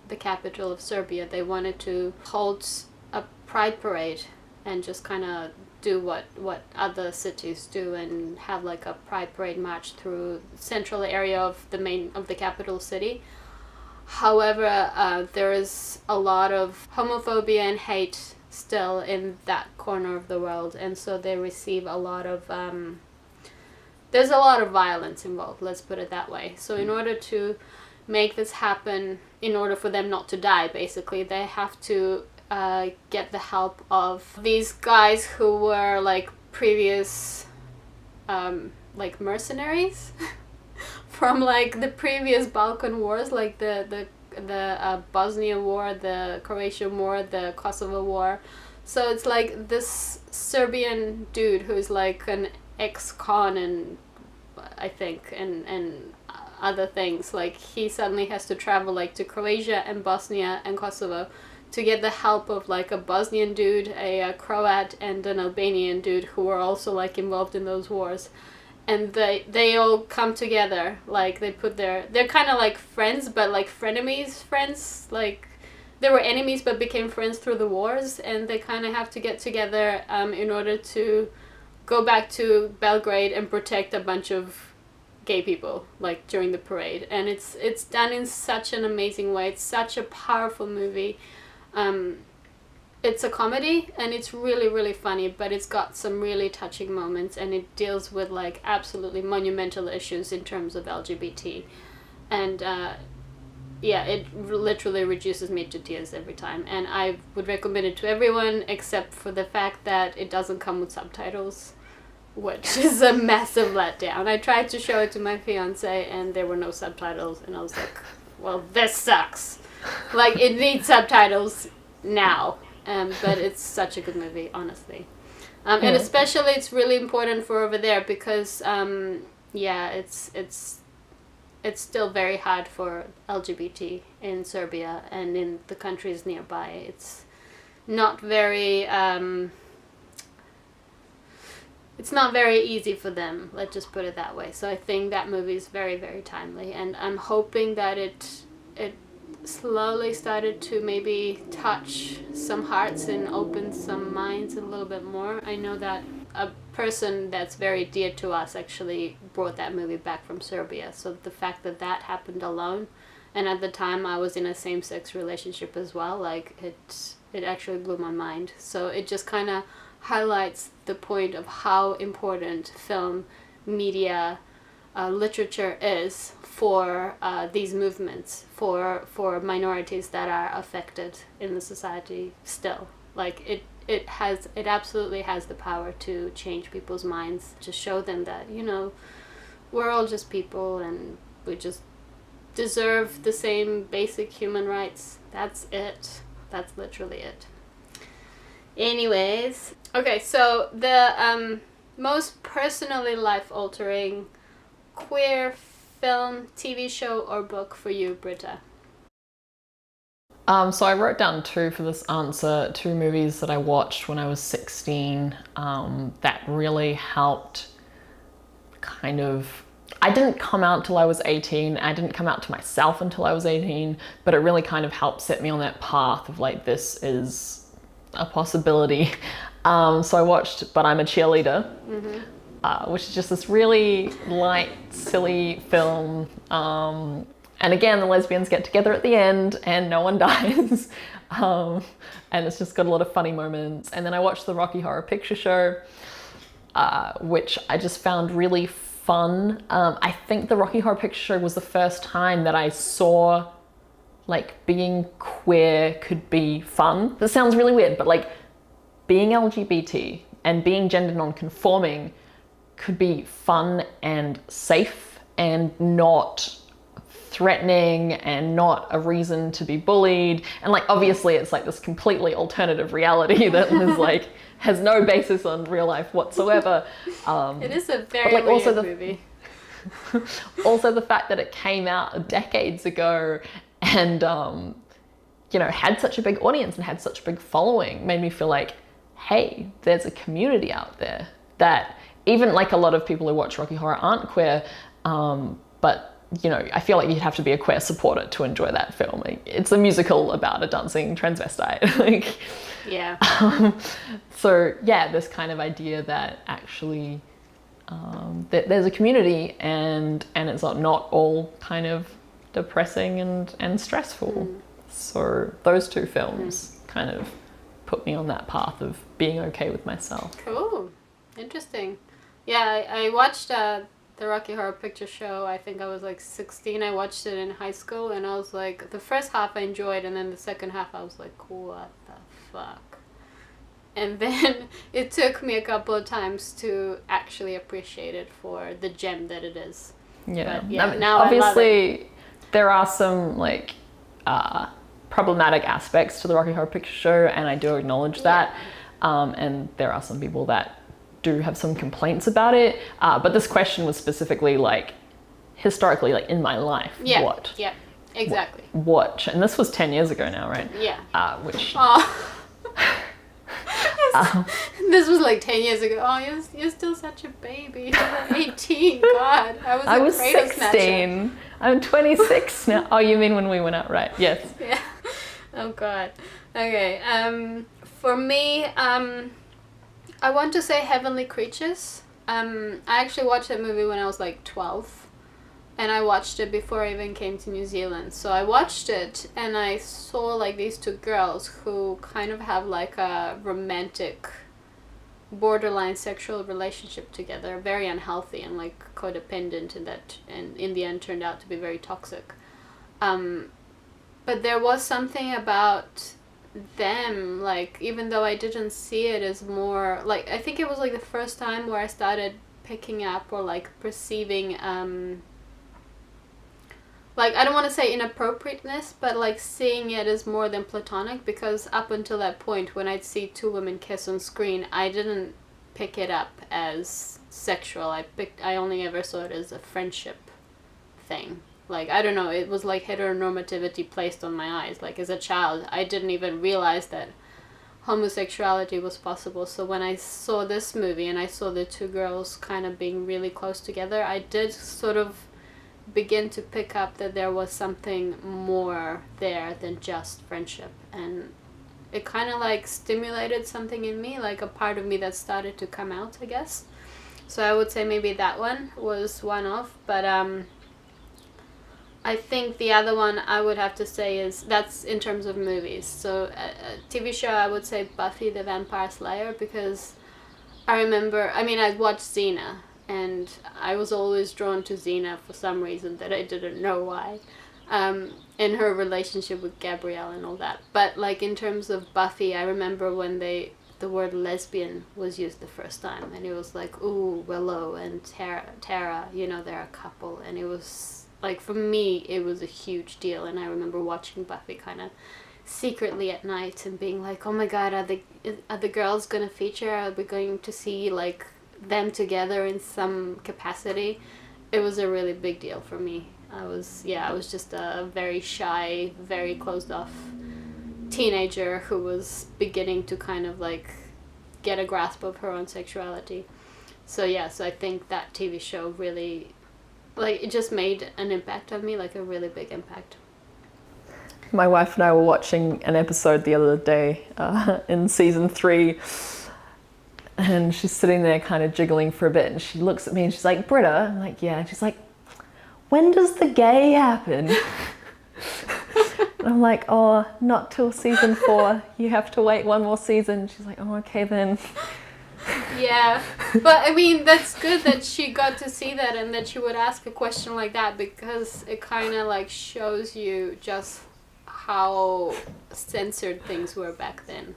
the capital of Serbia, they wanted to hold a pride parade and just kind of do what other cities do and have like a pride parade march through the central area of the capital city. However, there is a lot of homophobia and hate still in that corner of the world, and so they receive a lot of there's a lot of violence involved, let's put it that way. So in order to make this happen, in order for them not to die, basically, they have to get the help of these guys who were like previous like mercenaries from like the previous Balkan wars, like the Bosnia War, the Croatian War, the Kosovo War. So it's like this Serbian dude who's like an ex-con and I think and other things, like he suddenly has to travel like to Croatia and Bosnia and Kosovo to get the help of like a Bosnian dude, a Croat, and an Albanian dude who were also like involved in those wars. And they all come together, like they're kind of like friends, but like frenemies friends, like they were enemies but became friends through the wars, and they kind of have to get together in order to go back to Belgrade and protect a bunch of gay people like during the parade. And it's done in such an amazing way. It's such a powerful movie. It's a comedy and it's really, really funny, but it's got some really touching moments, and it deals with like absolutely monumental issues in terms of LGBT. And yeah, it literally reduces me to tears every time, and I would recommend it to everyone except for the fact that it doesn't come with subtitles, which is a massive letdown. I tried to show it to my fiance and there were no subtitles, and I was like, well, this sucks. Like, it needs subtitles now. But it's such a good movie, honestly. And especially it's really important for over there because, yeah, it's still very hard for LGBT in Serbia and in the countries nearby. It's not very... it's not very easy for them, let's just put it that way. So I think that movie is very, very timely, and I'm hoping that it slowly started to maybe touch some hearts and open some minds a little bit more. I know that a person that's very dear to us actually brought that movie back from Serbia, so the fact that that happened alone, and at the time I was in a same-sex relationship as well, like it actually blew my mind. So it just kind of highlights the point of how important film, media, literature is for these movements, for minorities that are affected in the society still. Like it absolutely has the power to change people's minds, to show them that, you know, we're all just people and we just deserve the same basic human rights. That's it. That's literally it. Anyways, okay, so the most personally life-altering queer film, TV show, or book for you, Britta? So I wrote down two for this answer, two movies that I watched when I was 16 that really helped kind of... I didn't come out till I was 18. I didn't come out to myself until I was 18, but it really kind of helped set me on that path of like, this is a possibility. So I watched But I'm a Cheerleader, which is just this really light, silly film. And again, the lesbians get together at the end and no one dies. And it's just got a lot of funny moments. And then I watched the Rocky Horror Picture Show, which I just found really fun. I think the Rocky Horror Picture Show was the first time that I saw like being queer could be fun. That sounds really weird, but like being LGBT and being gender non-conforming could be fun and safe and not threatening and not a reason to be bullied. And like obviously it's like this completely alternative reality that is like has no basis on real life whatsoever. It is a very like, weird movie. Also the fact that it came out decades ago and you know, had such a big audience and had such a big following made me feel like, hey, there's a community out there that even like a lot of people who watch Rocky Horror aren't queer, but you know, I feel like you'd have to be a queer supporter to enjoy that film. It's a musical about a dancing transvestite. Like, yeah. So yeah, this kind of idea that actually that there's a community and it's not all kind of depressing and stressful. So those two films kind of put me on that path of being okay with myself. Cool. Interesting. Yeah, I watched the Rocky Horror Picture Show. I think I was like 16. I watched it in high school and I was like, the first half I enjoyed and then the second half I was like, what the fuck? And then it took me a couple of times to actually appreciate it for the gem that it is. Yeah. But yeah, I mean, now I love it. obviously there are some like problematic aspects to the Rocky Horror Picture Show, and I do acknowledge that. And there are some people that do have some complaints about it. But this question was specifically like historically, like in my life. Yeah. What? Yeah. Exactly. What? And this was 10 years ago now, right? Yeah. Which. This was like 10 years ago. Oh, you're still such a baby. You were 18. God, I was 16. I'm 26 now. Oh, you mean when we went out, right? Yes. Yeah. Oh God. Okay. For me, I want to say Heavenly Creatures. I actually watched that movie when I was like 12. And I watched it before I even came to New Zealand. So I watched it and I saw like these two girls who kind of have like a romantic borderline sexual relationship together, very unhealthy and like codependent, and in the end turned out to be very toxic. But there was something about them, like even though I didn't see it as more like, I think it was like the first time where I started picking up or like perceiving like, I don't want to say inappropriateness, but like seeing it as more than platonic, because up until that point when I'd see two women kiss on screen, I didn't pick it up as sexual. I only ever saw it as a friendship thing. Like, I don't know, it was like heteronormativity placed on my eyes. Like, as a child, I didn't even realize that homosexuality was possible. So when I saw this movie and I saw the two girls kind of being really close together, I did sort of begin to pick up that there was something more there than just friendship, and it kind of like stimulated something in me, like a part of me that started to come out, I guess. So I would say maybe that one was one of, but I think the other one I would have to say is, that's in terms of movies. So a TV show, I would say Buffy the Vampire Slayer, because I remember, I mean, I'd watched Xena, and I was always drawn to Xena for some reason that I didn't know why, in her relationship with Gabrielle and all that. But like in terms of Buffy, I remember when the word lesbian was used the first time, and it was like, ooh, Willow and Tara, you know, they're a couple, and it was like, for me, it was a huge deal. And I remember watching Buffy kind of secretly at night and being like, oh my God, are the girls gonna feature? Are we going to see like them together in some capacity? it was a really big deal for me. I was just a very shy, very closed off teenager who was beginning to kind of like get a grasp of her own sexuality. So I think that TV show really, like, it just made an impact on me, like a really big impact. My wife and I were watching an episode the other day in season 3, and she's sitting there kind of jiggling for a bit, and she looks at me and she's like, Britta? I'm like, yeah. And she's like, when does the gay happen? And I'm like, oh, not till season 4. You have to wait one more season. She's like, oh, okay then. Yeah, but I mean, that's good that she got to see that and that she would ask a question like that, because it kind of like shows you just how censored things were back then.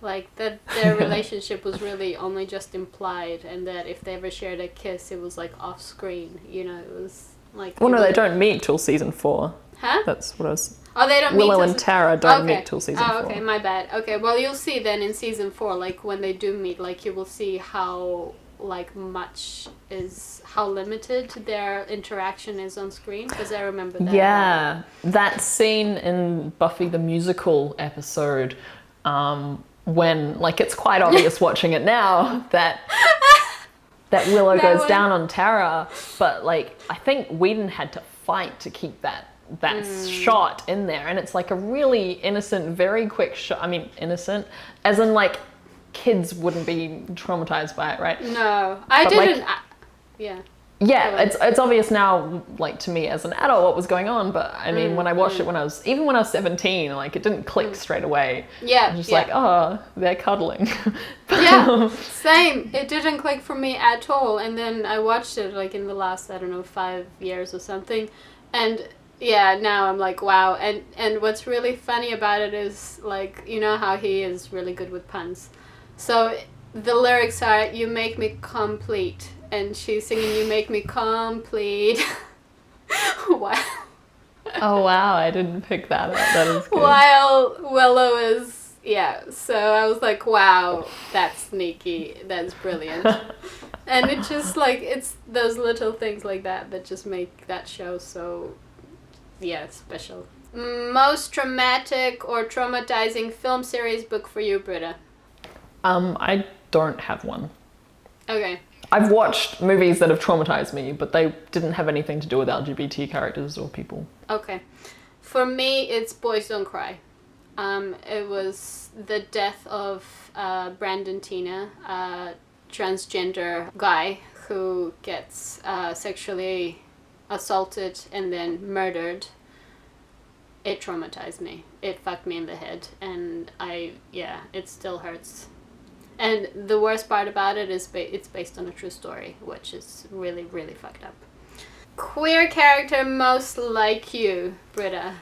Like, that their relationship was really only just implied, and that if they ever shared a kiss, it was like off screen, you know, it was like... Well, no, they don't meet till season 4. Huh? That's what I was... Oh, they don't meet Willow and Tara don't meet till season 4. Oh, okay, my bad. Okay, well, you'll see then in season 4, like, when they do meet, like, you will see how, like, how limited their interaction is on screen, because I remember that. Yeah, that scene in Buffy the Musical episode, when, like, it's quite obvious watching it now that Willow goes down on Tara, but, like, I think Whedon had to fight to keep that shot in there, and it's like a really innocent, very quick shot. I mean, innocent as in like kids wouldn't be traumatized by it, right? No, I didn't. Like, yeah, it's obvious now, like, to me as an adult what was going on, but I mean, when I watched it when I was 17, like, it didn't click straight away. Yeah, I was just like, oh, they're cuddling. Yeah, same. It didn't click for me at all, and then I watched it like in the last, I don't know, 5 years or something, and yeah, now I'm like, wow. And what's really funny about it is, like, you know how he is really good with puns. So the lyrics are, you make me complete. And she's singing, you make me complete. Wow. Oh, wow. I didn't pick that up. That is good. While Willow is, so I was like, wow, that's sneaky. That's brilliant. And it just, like, it's those little things like that that just make that show so... special. Most traumatic or traumatizing film series book for you, Britta? I don't have one. Okay. I've watched movies that have traumatized me, but they didn't have anything to do with LGBT characters or people. Okay. For me, it's Boys Don't Cry. It was the death of Brandon Tina, a transgender guy who gets sexually assaulted and then murdered. It traumatized me. It fucked me in the head, and it still hurts. And the worst part about it is it's based on a true story, which is really, really fucked up. Queer character most like you, Britta?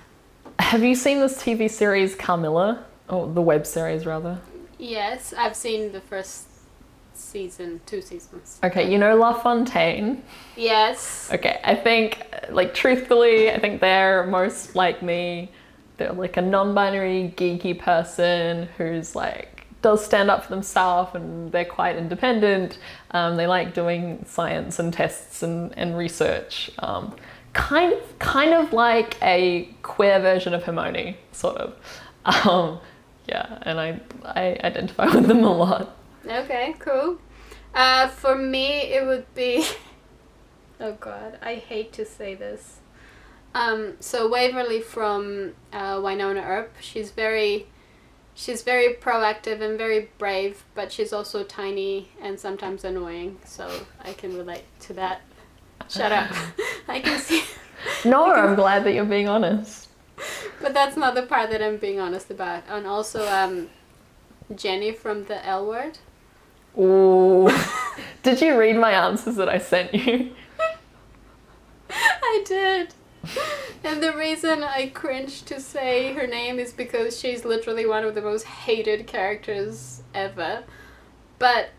Have you seen this TV series Carmilla? Or the web series, rather? Yes, I've seen the first season, 2 seasons. Okay, you know La Fontaine? Yes. Okay, I think, like, truthfully, I think they're most like me. They're like a non-binary, geeky person who's like, does stand up for themselves, and they're quite independent. They like doing science and tests and research. Kind of like a queer version of Hermione, sort of. And I identify with them a lot. Okay, cool. For me, it would be... oh God, I hate to say this. So Waverly from Winona Earp, she's very proactive and very brave, but she's also tiny and sometimes annoying, so I can relate to that. Shut up. I can see... No, I'm glad that you're being honest. But that's not the part that I'm being honest about. And also Jenny from the L Word. Ooh. Did you read my answers that I sent you? I did. And the reason I cringe to say her name is because she's literally one of the most hated characters ever. But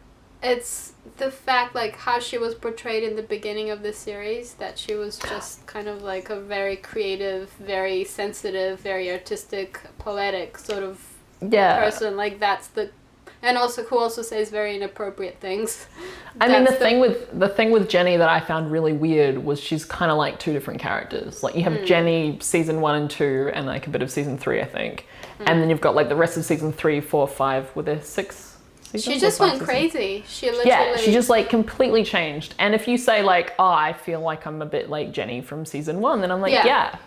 it's the fact, like, how she was portrayed in the beginning of the series, that she was just kind of like a very creative, very sensitive, very artistic, poetic sort of person. Like, that's the... and also who also says very inappropriate things. I mean, the thing with Jenny that I found really weird was she's kind of like two different characters. Like you have Jenny season 1 and 2 and like a bit of season 3, I think. And then you've got like the rest of season 3, 4, 5. Were there 6 seasons? She just went crazy. She literally... Yeah, she just like completely changed. And if you say like, oh, I feel like I'm a bit like Jenny from season 1, then I'm like, yeah.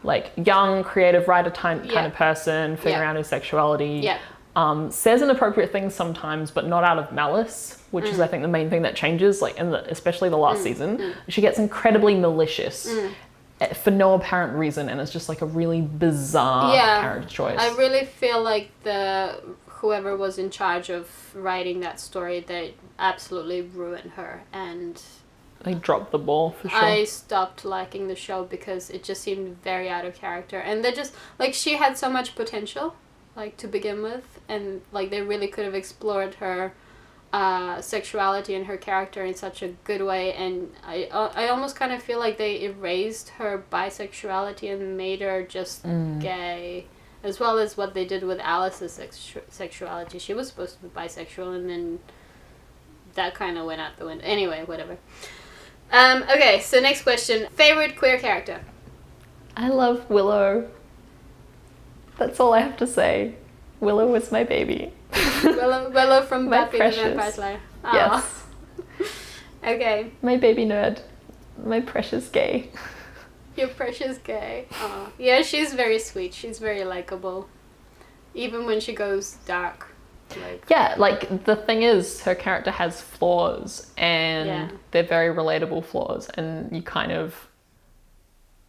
Like young, creative writer kind of person, figuring out her sexuality. Yeah. Says inappropriate things sometimes, but not out of malice, which is I think the main thing that changes. Like especially the last season, she gets incredibly malicious for no apparent reason, and it's just like a really bizarre character choice. I really feel like whoever was in charge of writing that story, they absolutely ruined her, and they dropped the ball for sure. I stopped liking the show because it just seemed very out of character, and they just like she had so much potential, like to begin with, and like they really could have explored her sexuality and her character in such a good way, and I almost kind of feel like they erased her bisexuality and made her just gay, as well as what they did with Alice's sexuality. She was supposed to be bisexual, and then that kind of went out the window. Anyway, whatever. Okay, so next question. Favorite queer character? I love Willow. That's all I have to say. Willow was my baby. Willow from My Buffy precious. the Vampire Slayer. Aww. Yes. Okay. My baby nerd. My precious gay. Your precious gay. Aww. Yeah, she's very sweet. She's very likable. Even when she goes dark. Yeah, like the thing is, her character has flaws, and they're very relatable flaws, and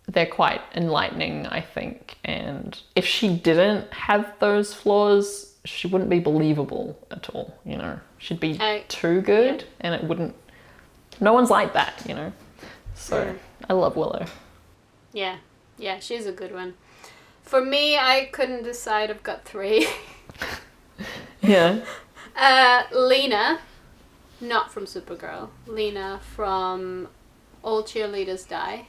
they're quite enlightening, I think. And if she didn't have those flaws, she wouldn't be believable at all, you know. She'd be too good, and it wouldn't... No one's like that, you know. So, I love Willow. Yeah, she's a good one. For me, I couldn't decide. I've got 3. Yeah. Lena, not from Supergirl. Lena from All Cheerleaders Die.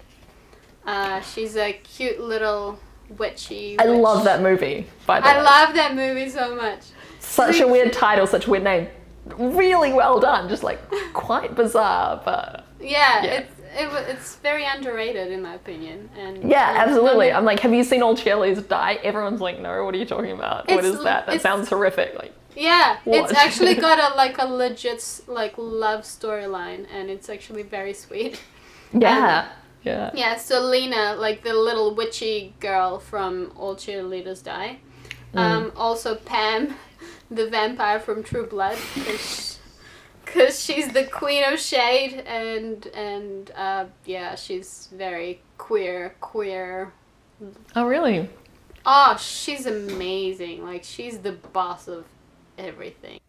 She's a cute little witchy witch. I love that movie, by the way. I love that movie so much. Such a weird title, such a weird name. Really well done, just like quite bizarre, but... Yeah. It's very underrated in my opinion. And yeah, absolutely. I'm like, have you seen All Cheerleaders Die? Everyone's like, no, what are you talking about? What is that? That sounds horrific. Like, yeah, what? It's actually got a legit like love storyline, and it's actually very sweet. Yeah. Yeah, so Lena, like the little witchy girl from All Cheerleaders Die. Also Pam, the vampire from True Blood, because she's the queen of shade, and she's very queer. Oh, really? Oh, she's amazing. Like, she's the boss of everything.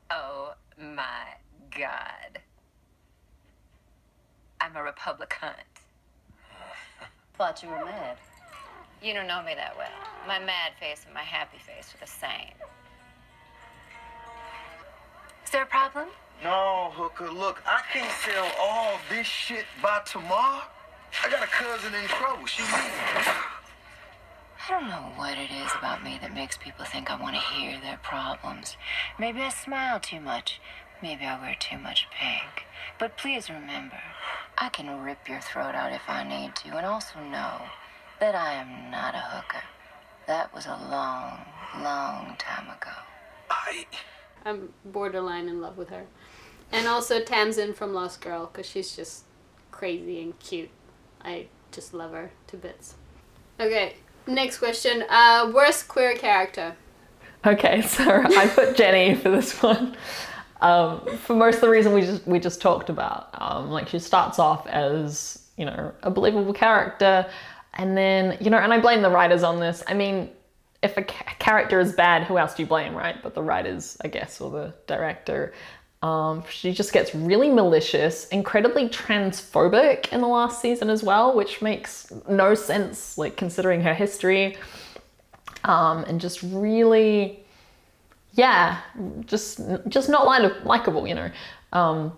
Oh my God. I'm a Republican. Thought you were mad. You don't know me that well. My mad face and my happy face are the same. Is there a problem? No, hooker, look, I can't sell all this shit by tomorrow. I got a cousin in trouble. She needs me. I don't know what it is about me that makes people think I want to hear their problems. Maybe I smile too much. Maybe I wear too much pink. But please remember, I can rip your throat out if I need to, and also know that I am not a hooker. That was a long, long time ago. I'm borderline in love with her. And also Tamsin from Lost Girl, because she's just crazy and cute. I just love her to bits. Okay, next question. Worst queer character? Okay, so I put Jenny for this one. For most of the reason we just talked about. Like, she starts off as, you know, a believable character, and then, you know, and I blame the writers on this. I mean, if a character is bad, who else do you blame, right? But the writers, I guess, or the director. She just gets really malicious, incredibly transphobic in the last season as well, which makes no sense, like, considering her history. And just really, just not likable, you know. And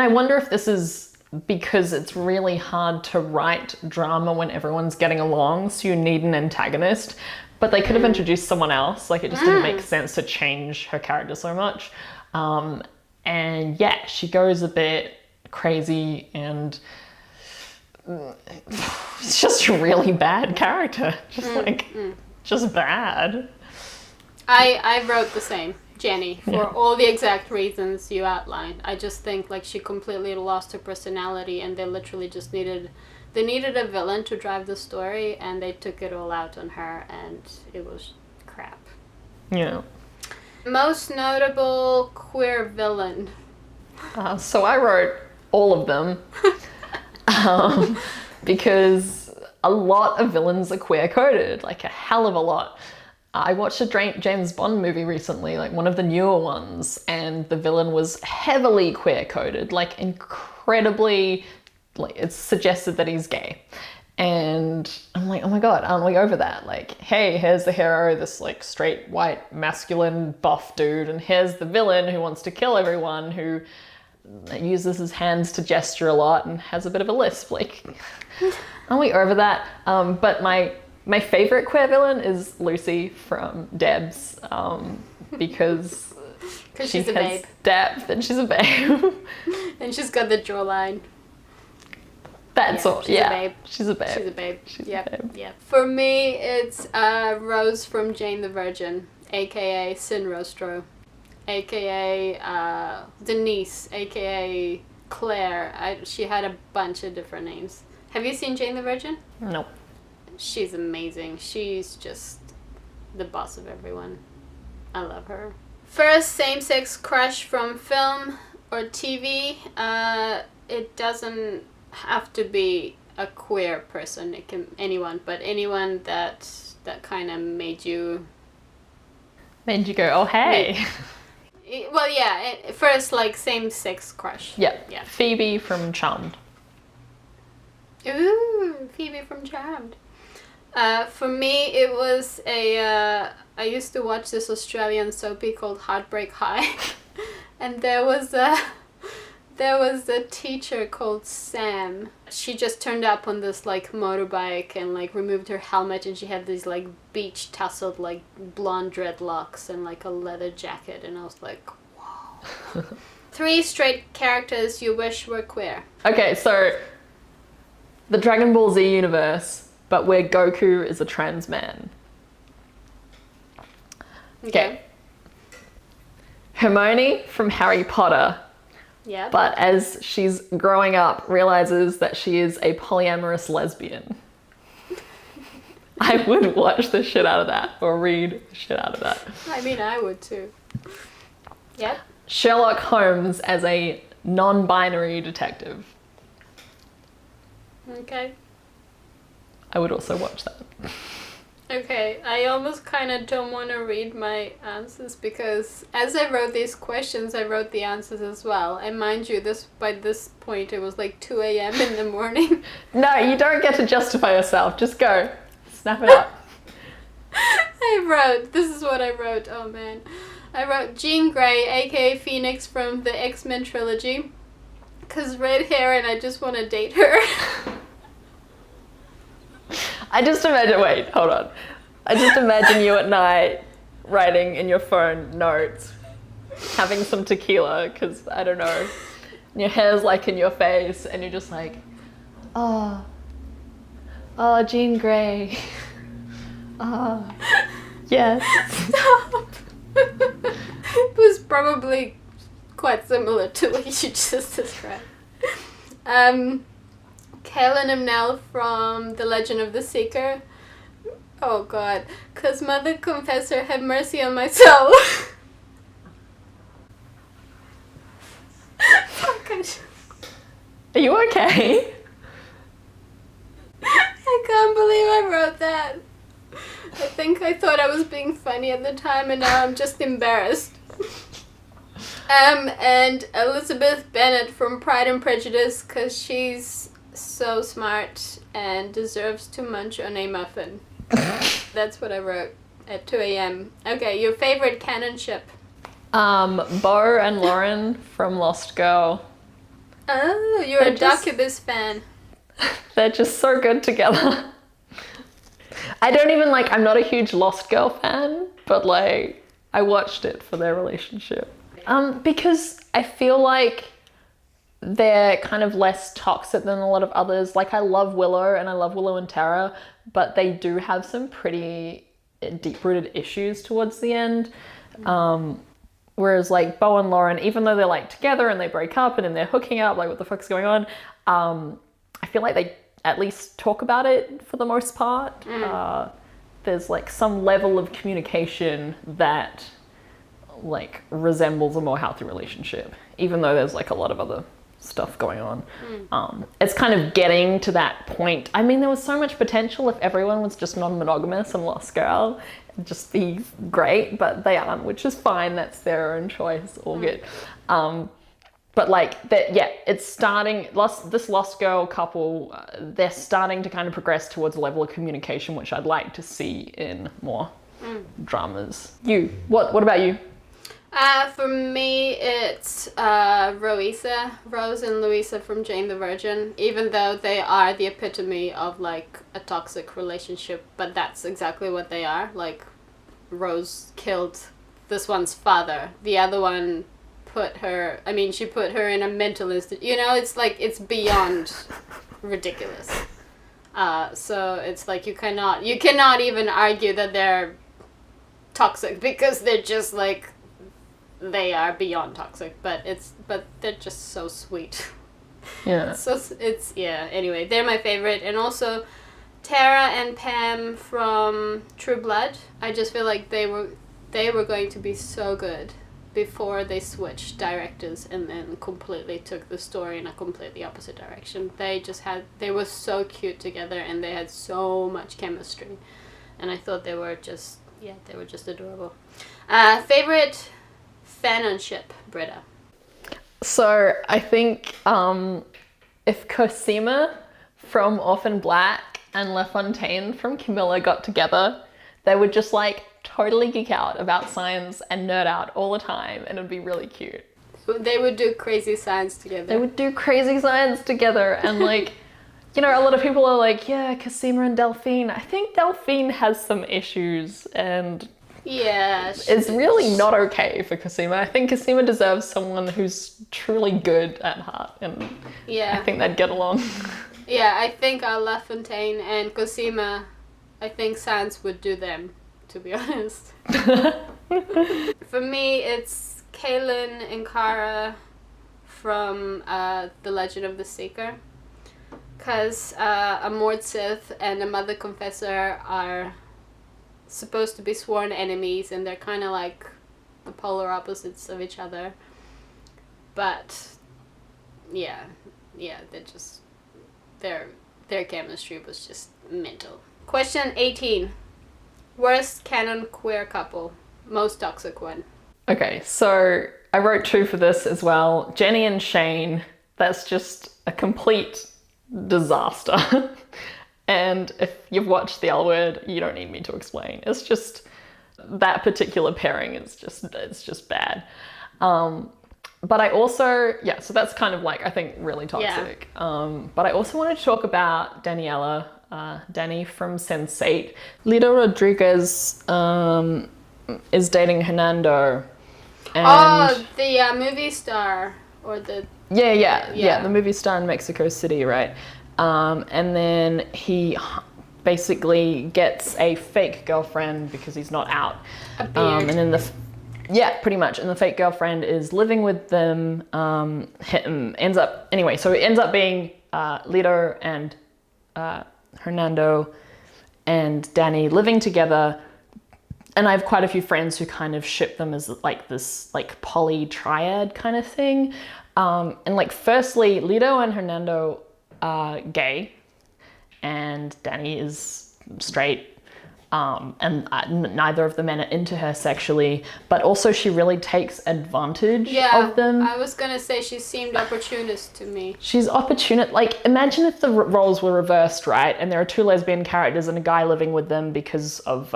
I wonder if this is because it's really hard to write drama when everyone's getting along, so you need an antagonist. But they could have introduced someone else. Like, it just didn't make sense to change her character so much. And yeah, she goes a bit crazy, and it's just a really bad character. Just bad. I wrote the same, Jenny, for all the exact reasons you outlined. I just think like she completely lost her personality, and they literally just needed a villain to drive the story, and they took it all out on her, and it was crap. Yeah. Most notable queer villain. So I wrote all of them because a lot of villains are queer coded, like a hell of a lot. I watched a James Bond movie recently, like one of the newer ones, and the villain was heavily queer coded, like incredibly, like it suggested that he's gay. And I'm like, oh my God, aren't we over that? Like, hey, here's the hero, this like straight, white, masculine, buff dude, and here's the villain who wants to kill everyone, who uses his hands to gesture a lot and has a bit of a lisp. Like, aren't we over that? But my favorite queer villain is Lucy from d.e.b.s, because she she's a has babe. depth and she's a babe. And she's got the jawline. That's all. She's a babe. She's a babe. She's a babe. She's Yep. a babe. Yeah. For me, it's Rose from Jane the Virgin, aka Sin Rostro, aka Denise, aka Claire. She had a bunch of different names. Have you seen Jane the Virgin? No. She's amazing. She's just the boss of everyone. I love her. First same-sex crush from film or TV. It doesn't have to be a queer person. It can anyone, but anyone that kind of made you go, oh hey. well, yeah. First, like same-sex crush. Yeah. Yeah. Phoebe from Charmed. Ooh, Phoebe from Charmed. For me, it was I used to watch this Australian soapy called Heartbreak High, and there was a teacher called Sam. She just turned up on this like motorbike and like removed her helmet, and she had these like beach tousled like blonde dreadlocks and like a leather jacket, and I was like, wow. 3 straight characters you wish were queer. Okay, so the Dragon Ball Z universe, but where Goku is a trans man. Okay. Hermione from Harry Potter, Yeah. but as she's growing up, realizes that she is a polyamorous lesbian. I would watch the shit out of that, or read the shit out of that. I mean, I would too. Yep. Sherlock Holmes as a non-binary detective. Okay. I would also watch that. Okay, I almost kind of don't want to read my answers because as I wrote these questions, I wrote the answers as well. And mind you, by this point, it was like 2 a.m. in the morning. No, you don't get to justify yourself. Just go. Snap it up. This is what I wrote, oh man. I wrote Jean Grey, aka Phoenix from the X-Men trilogy, because red hair and I just want to date her. I just imagine, wait, hold on. I just imagine you at night writing in your phone notes, having some tequila, because I don't know, your hair's like in your face and you're just like, oh, Jean Grey. Oh, yes. Stop. It was probably quite similar to what you just described. Kaelin Amnell from The Legend of the Seeker. Oh god. 'Cause Mother Confessor, have mercy on my soul. Are you okay? I can't believe I wrote that. I think I thought I was being funny at the time and now I'm just embarrassed. And Elizabeth Bennet from Pride and Prejudice, 'cause she's so smart and deserves to munch on a muffin. That's what I wrote at 2 a.m. Okay, your favorite canon ship? Bo and Lauren from Lost Girl, Oh, you're a d.e.b.s fan. They're just so good together. I don't even like, I'm not a huge Lost Girl fan, but like, I watched it for their relationship. Because I feel like they're kind of less toxic than a lot of others. Like, I love Willow and I love Willow and Tara, but they do have some pretty deep-rooted issues towards the end. Whereas like Bo and Lauren, even though they're like together and they break up and then they're hooking up, like what the fuck's going on? I feel like they at least talk about it for the most part. There's like some level of communication that like resembles a more healthy relationship, even though there's like a lot of other stuff going on. It's kind of getting to that point. I mean, there was so much potential if everyone was just non-monogamous and Lost Girl. It'd just be great, but they aren't, which is fine. That's their own choice. All good. But like that, yeah, it's starting. This Lost Girl couple, they're starting to kind of progress towards a level of communication, which I'd like to see in more dramas. What about you? For me, it's Rose and Louisa from Jane the Virgin, even though they are the epitome of like a toxic relationship, but that's exactly what they are. Like, Rose killed this one's father. The other one she put her in a mental institute. You know, it's like, it's beyond ridiculous. So it's like you cannot even argue that they're toxic, because they're just like, they are beyond toxic, but they're just so sweet. Yeah. Anyway, they're my favorite. And also Tara and Pam from True Blood. I just feel like they were going to be so good before they switched directors and then completely took the story in a completely opposite direction. They were so cute together and they had so much chemistry. And I thought they were just adorable. Favorite fanonship, Britta? So I think if Cosima from Orphan Black and LaFontaine from Camilla got together, they would just like totally geek out about science and nerd out all the time, and it would be really cute. They would do crazy science together. And like, you know, a lot of people are like, yeah, Cosima and Delphine. I think Delphine has some issues, and yeah, it's really not okay for Cosima. I think Cosima deserves someone who's truly good at heart, and I think they'd get along. Yeah, I think LaFontaine and Cosima, I think science would do them, to be honest. For me, it's Kaylin and Kara from The Legend of the Seeker. Because a Mord Sith and a Mother Confessor are supposed to be sworn enemies, and they're kind of like the polar opposites of each other. But yeah, their chemistry was just mental. Question 18. Worst canon queer couple. Most toxic one. Okay, so I wrote 2 for this as well. Jenny and Shane, that's just a complete disaster. And if you've watched The L Word, you don't need me to explain. It's just, that particular pairing is just bad. But I also, so that's kind of like, I think, really toxic. Yeah. But I also wanted to talk about Daniela, Danny from Sense8. Lito Rodriguez is dating Hernando. And the movie star, or the... Yeah, the movie star in Mexico City, right? And then he basically gets a fake girlfriend because he's not out. A beard. And then pretty much. And the fake girlfriend is living with them. It ends up being Lito and Hernando and Danny living together. And I have quite a few friends who kind of ship them as like this like poly triad kind of thing. And like, firstly, Lito and Hernando are gay and Danny is straight. And neither of the men are into her sexually, but also she really takes advantage of them. I was gonna say she seemed opportunist to me. She's opportunist. Like, imagine if the roles were reversed, right? And there are 2 lesbian characters and a guy living with them because of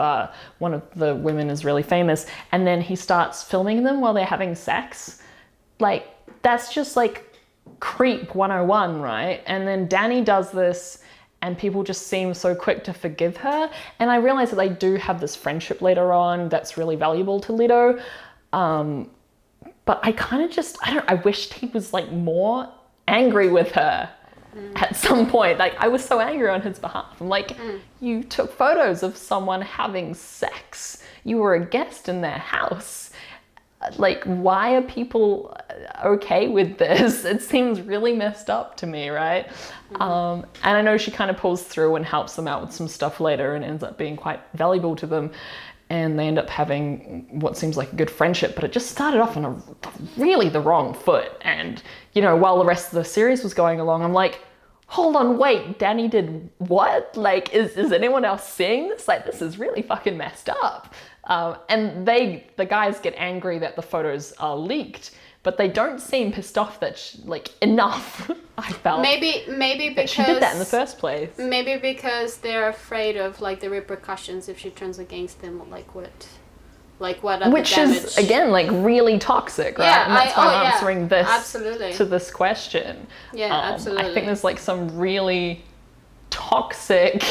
one of the women is really famous, and then he starts filming them while they're having sex. Like, that's just like creep 101, right? And then Danny does this and people just seem so quick to forgive her. And I realize that they do have this friendship later on that's really valuable to Leto. But I kind of just, I wished he was like more angry with her at some point. Like, I was so angry on his behalf. I'm like, you took photos of someone having sex. You were a guest in their house. Like, why are people okay with this? It seems really messed up to me, right? And I know she kind of pulls through and helps them out with some stuff later and ends up being quite valuable to them. And they end up having what seems like a good friendship, but it just started off on a really the wrong foot. And, you know, while the rest of the series was going along, I'm like, hold on, wait, Danny did what? Like, is anyone else seeing this? Like, this is really fucking messed up. And the guys get angry that the photos are leaked, but they don't seem pissed off that, enough, I felt. Maybe because she did that in the first place. Maybe because they're afraid of, like, the repercussions if she turns against them, like what are Which the damage? is, again, like, really toxic, right? Yeah, and that's why I'm answering this absolutely. to this question. Yeah, absolutely. I think there's, like, some really toxic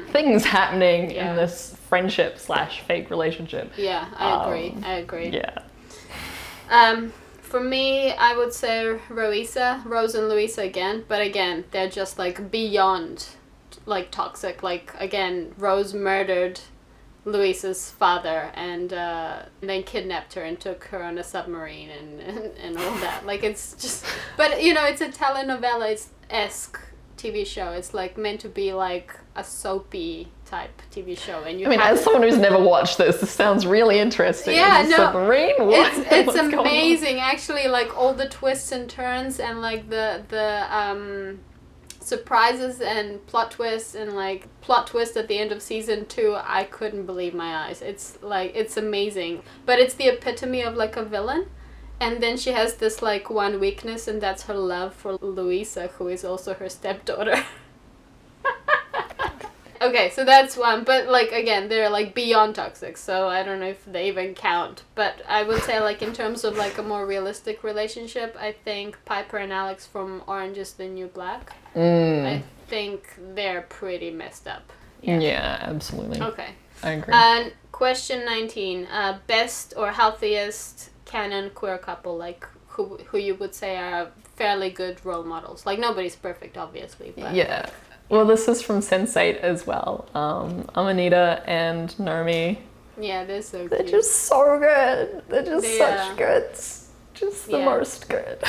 things happening in this friendship / fake relationship. Yeah, I agree. Yeah. For me, I would say Rose and Louisa again, but again, they're just like beyond like toxic. Like, again, Rose murdered Louisa's father and then kidnapped her and took her on a submarine and all that. Like, it's just, but you know, it's a telenovela-esque TV show. It's like meant to be like a soapy type TV show, and as someone who's never watched this sounds really interesting. Yeah, no, submarine? it's amazing actually. Like, all the twists and turns and like the surprises and plot twists and like plot twist at the end of season 2. I couldn't believe my eyes. It's like, it's amazing, but it's the epitome of like a villain. And then she has this like one weakness, and that's her love for Louisa, who is also her stepdaughter. Okay, so that's one, but like, again, they're like beyond toxic, so I don't know if they even count. But I would say, like, in terms of like a more realistic relationship, I think Piper and Alex from Orange is the New Black, I think they're pretty messed up. Yeah, absolutely. Okay. I agree. And question 19, best or healthiest canon queer couple, like who you would say are fairly good role models. Like, nobody's perfect, obviously, but yeah. Well, this is from Sense8 as well. Amanita and Nomi. yeah, they're so They're cute. just so good. They're just such goods. Just the most good.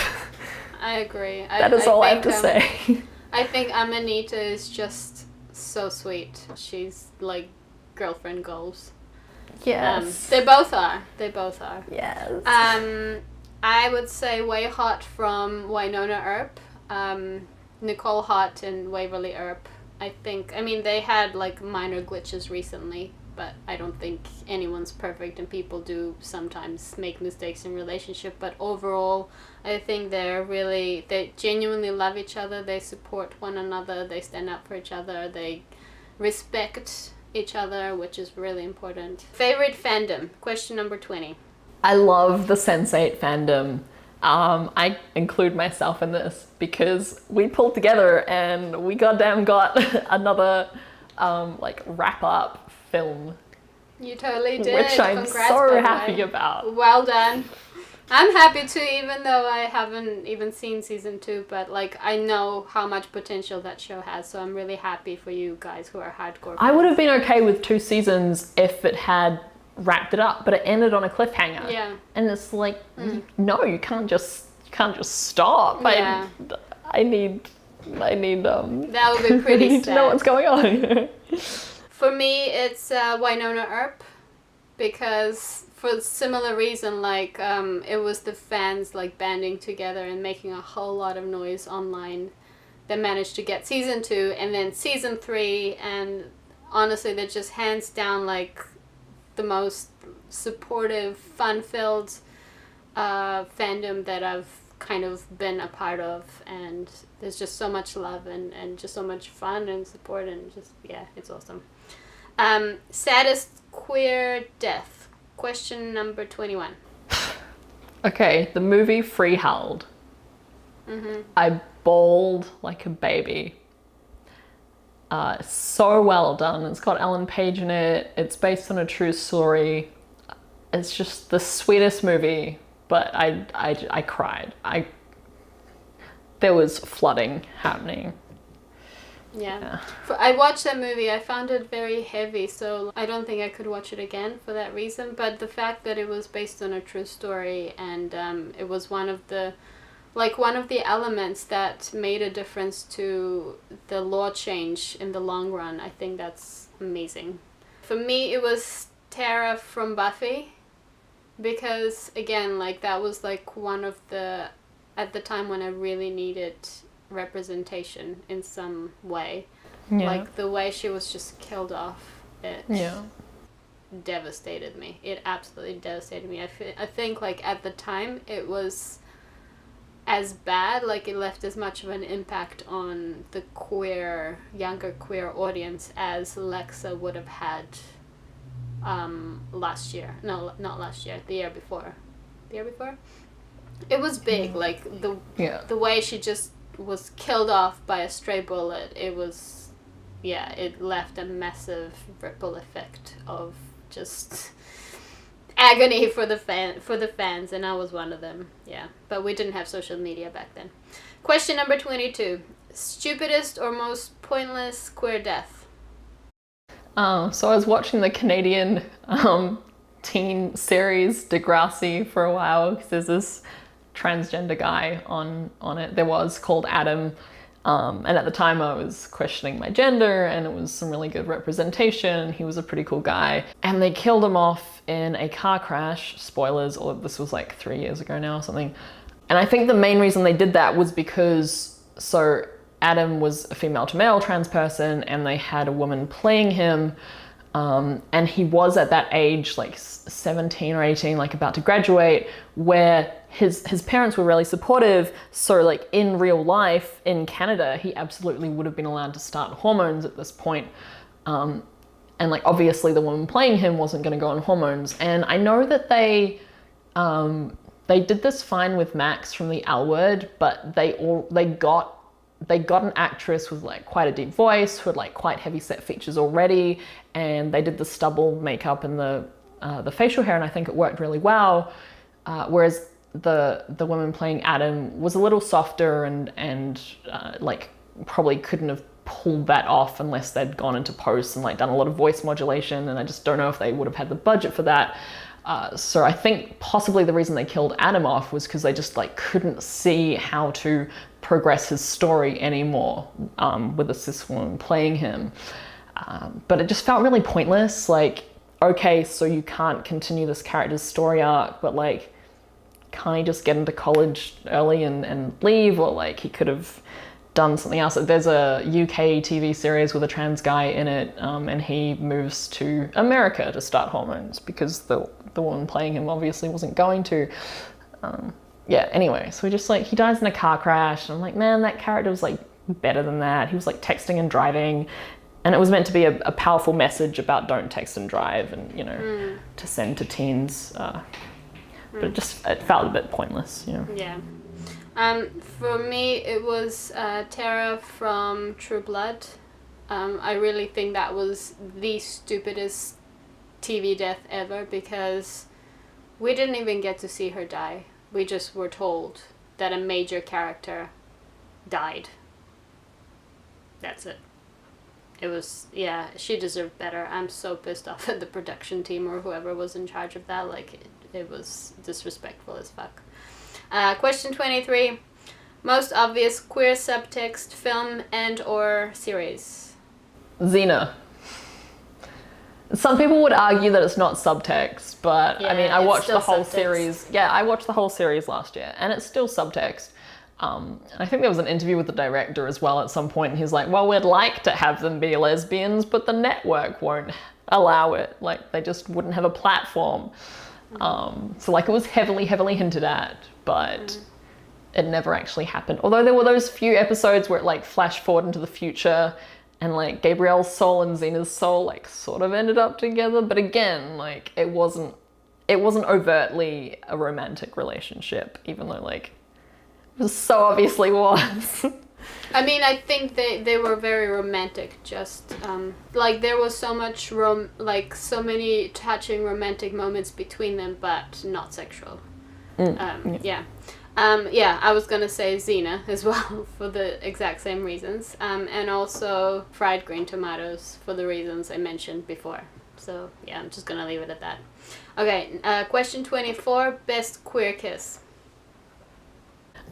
I agree. That is all I have to say. I think Amanita is just so sweet. She's like girlfriend goals. Yes. They both are. Yes. I would say Way Hot from Winona Earp. Nicole Hott and Waverly Earp. I mean, they had like minor glitches recently, but I don't think anyone's perfect, and people do sometimes make mistakes in relationship. But overall, I think they genuinely love each other. They support one another. They stand up for each other. They respect each other, which is really important. Favorite fandom? Question number 20. I love the Sense8 fandom. I include myself in this because we pulled together and we goddamn got another wrap-up film. You totally did. Which I'm Congrats, so by the happy way. about. Well done. I'm happy too, even though I haven't even seen season 2, but like, I know how much potential that show has, so I'm really happy for you guys who are hardcore fans. I would have been okay with 2 seasons if it had wrapped it up, but it ended on a cliffhanger. Yeah. And it's like, no, you can't just stop. Yeah. I need That would be pretty I need sad. to know what's going on. For me, it's Winona Earp, because for similar reason, like, it was the fans like banding together and making a whole lot of noise online that managed to get season 2 and then season 3, and honestly, they're just hands down like the most supportive, fun-filled fandom that I've kind of been a part of, and there's just so much love and just so much fun and support, and just, yeah, it's awesome. Saddest queer death? Question number 21. Okay, the movie Freeheld. I bawled like a baby. So well done. It's got Ellen Page in it. It's based on a true story. It's just the sweetest movie, but I cried. There was flooding happening. Yeah. I watched that movie. I found it very heavy, so I don't think I could watch it again for that reason. But the fact that it was based on a true story, and it was one of the elements that made a difference to the law change in the long run, I think that's amazing. For me, it was Tara from Buffy, because again, like, that was like one of the, at the time when I really needed representation in some way. Like the way she was just killed off, it devastated me. It absolutely devastated me. I think like at the time it was as bad, like it left as much of an impact on the younger queer audience as Lexa would have had last year. No, not last year, the year before. It was big, like the way she just was killed off by a stray bullet. It was, it left a massive ripple effect of just agony for the fans, and I was one of them. But we didn't have social media back then. Question number 22: stupidest or most pointless queer death? So I was watching the Canadian teen series Degrassi for a while, because there's this transgender guy on it. There was, called Adam, and at the time I was questioning my gender, and it was some really good representation. He was a pretty cool guy, and they killed him off in a car crash. Spoilers, or this was like 3 years ago now or something. And I think the main reason they did that was because, so Adam was a female to male trans person, and they had a woman playing him, and he was at that age, like 17 or 18, like about to graduate, where his parents were really supportive. So like in real life in Canada, he absolutely would have been allowed to start hormones at this point. And like obviously the woman playing him wasn't going to go on hormones. And I know that they did this fine with Max from the L Word, but they got an actress with like quite a deep voice, who had like quite heavy set features already, and they did the stubble makeup and the facial hair, and I think it worked really well. Whereas the woman playing Adam was a little softer and like probably couldn't have pulled that off unless they'd gone into post and like done a lot of voice modulation, and I just don't know if they would have had the budget for that. So I think possibly the reason they killed Adam off was because they just like couldn't see how to progress his story anymore with a cis woman playing him. But it just felt really pointless. Like, okay, so you can't continue this character's story arc, but like, can't he just get into college early and leave? Or like, he could have done something else. There's a UK TV series with a trans guy in it, and he moves to America to start hormones because the woman playing him obviously wasn't going to. Anyway, so he dies in a car crash, and I'm like, man, that character was like better than that. He was like texting and driving, and it was meant to be a powerful message about don't text and drive, and to send to teens, but it felt a bit pointless. For me, it was Tara from True Blood. I really think that was the stupidest TV death ever, because we didn't even get to see her die. We just were told that a major character died. That's it. It was, she deserved better. I'm so pissed off at the production team or whoever was in charge of that. Like, it was disrespectful as fuck. Question 23. Most obvious queer subtext film and or series? Xena. Some people would argue that it's not subtext, but I mean, I watched the whole series. Yeah, I watched the whole series last year, and it's still subtext. I think there was an interview with the director as well at some point, and he's like, well, we'd like to have them be lesbians, but the network won't allow it. Like, they just wouldn't have a platform. So like, it was heavily hinted at, but it never actually happened. Although there were those few episodes where it like flashed forward into the future, and like Gabrielle's soul and Xena's soul like sort of ended up together, but again, like it wasn't overtly a romantic relationship, even though like It so obviously was. I mean, I think they were very romantic. Just like there was so much so many touching romantic moments between them, but not sexual. Yeah. I was gonna say Xena as well for the exact same reasons, and also fried green tomatoes for the reasons I mentioned before. So yeah, I'm just gonna leave it at that. Okay, question 24, best queer kiss.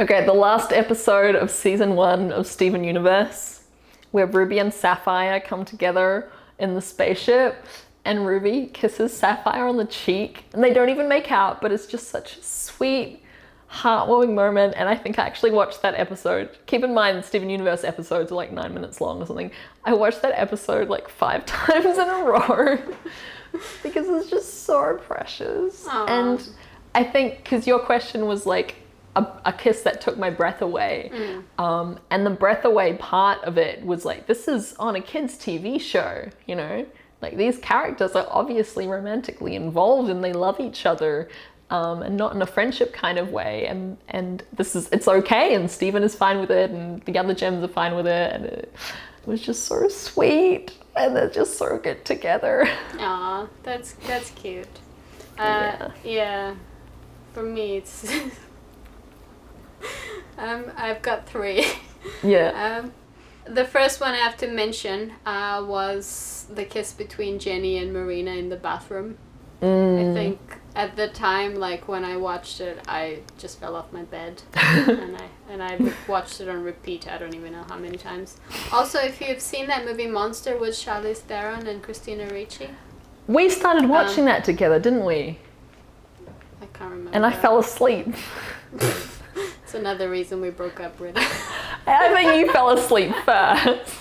Okay, the last episode of season 1 of Steven Universe, where Ruby and Sapphire come together in the spaceship, and Ruby kisses Sapphire on the cheek, and they don't even make out, but it's just such a sweet, heartwarming moment. And I think I actually watched that episode. Keep in mind, Steven Universe episodes are like 9 minutes long or something. I watched that episode like 5 times in a row because it's just so precious. Aww. And I think because your question was like, a kiss that took my breath away. And the breath away part of it was like, this is on a kid's TV show, you know? Like these characters are obviously romantically involved and they love each other, and not in a friendship kind of way. And it's okay, and Steven is fine with it, and the other gems are fine with it, and it was just so sweet, and they're just so good together. Aw, that's cute. Yeah. For me, it's... I've got 3. Yeah. The first one I have to mention was the kiss between Jenny and Marina in the bathroom. I think at the time, like when I watched it, I just fell off my bed, and I watched it on repeat. I don't even know how many times. Also, if you've seen that movie Monster with Charlize Theron and Christina Ricci, We started watching that together, didn't we? I can't remember. And I fell asleep. It's another reason we broke up, really. I think you fell asleep first.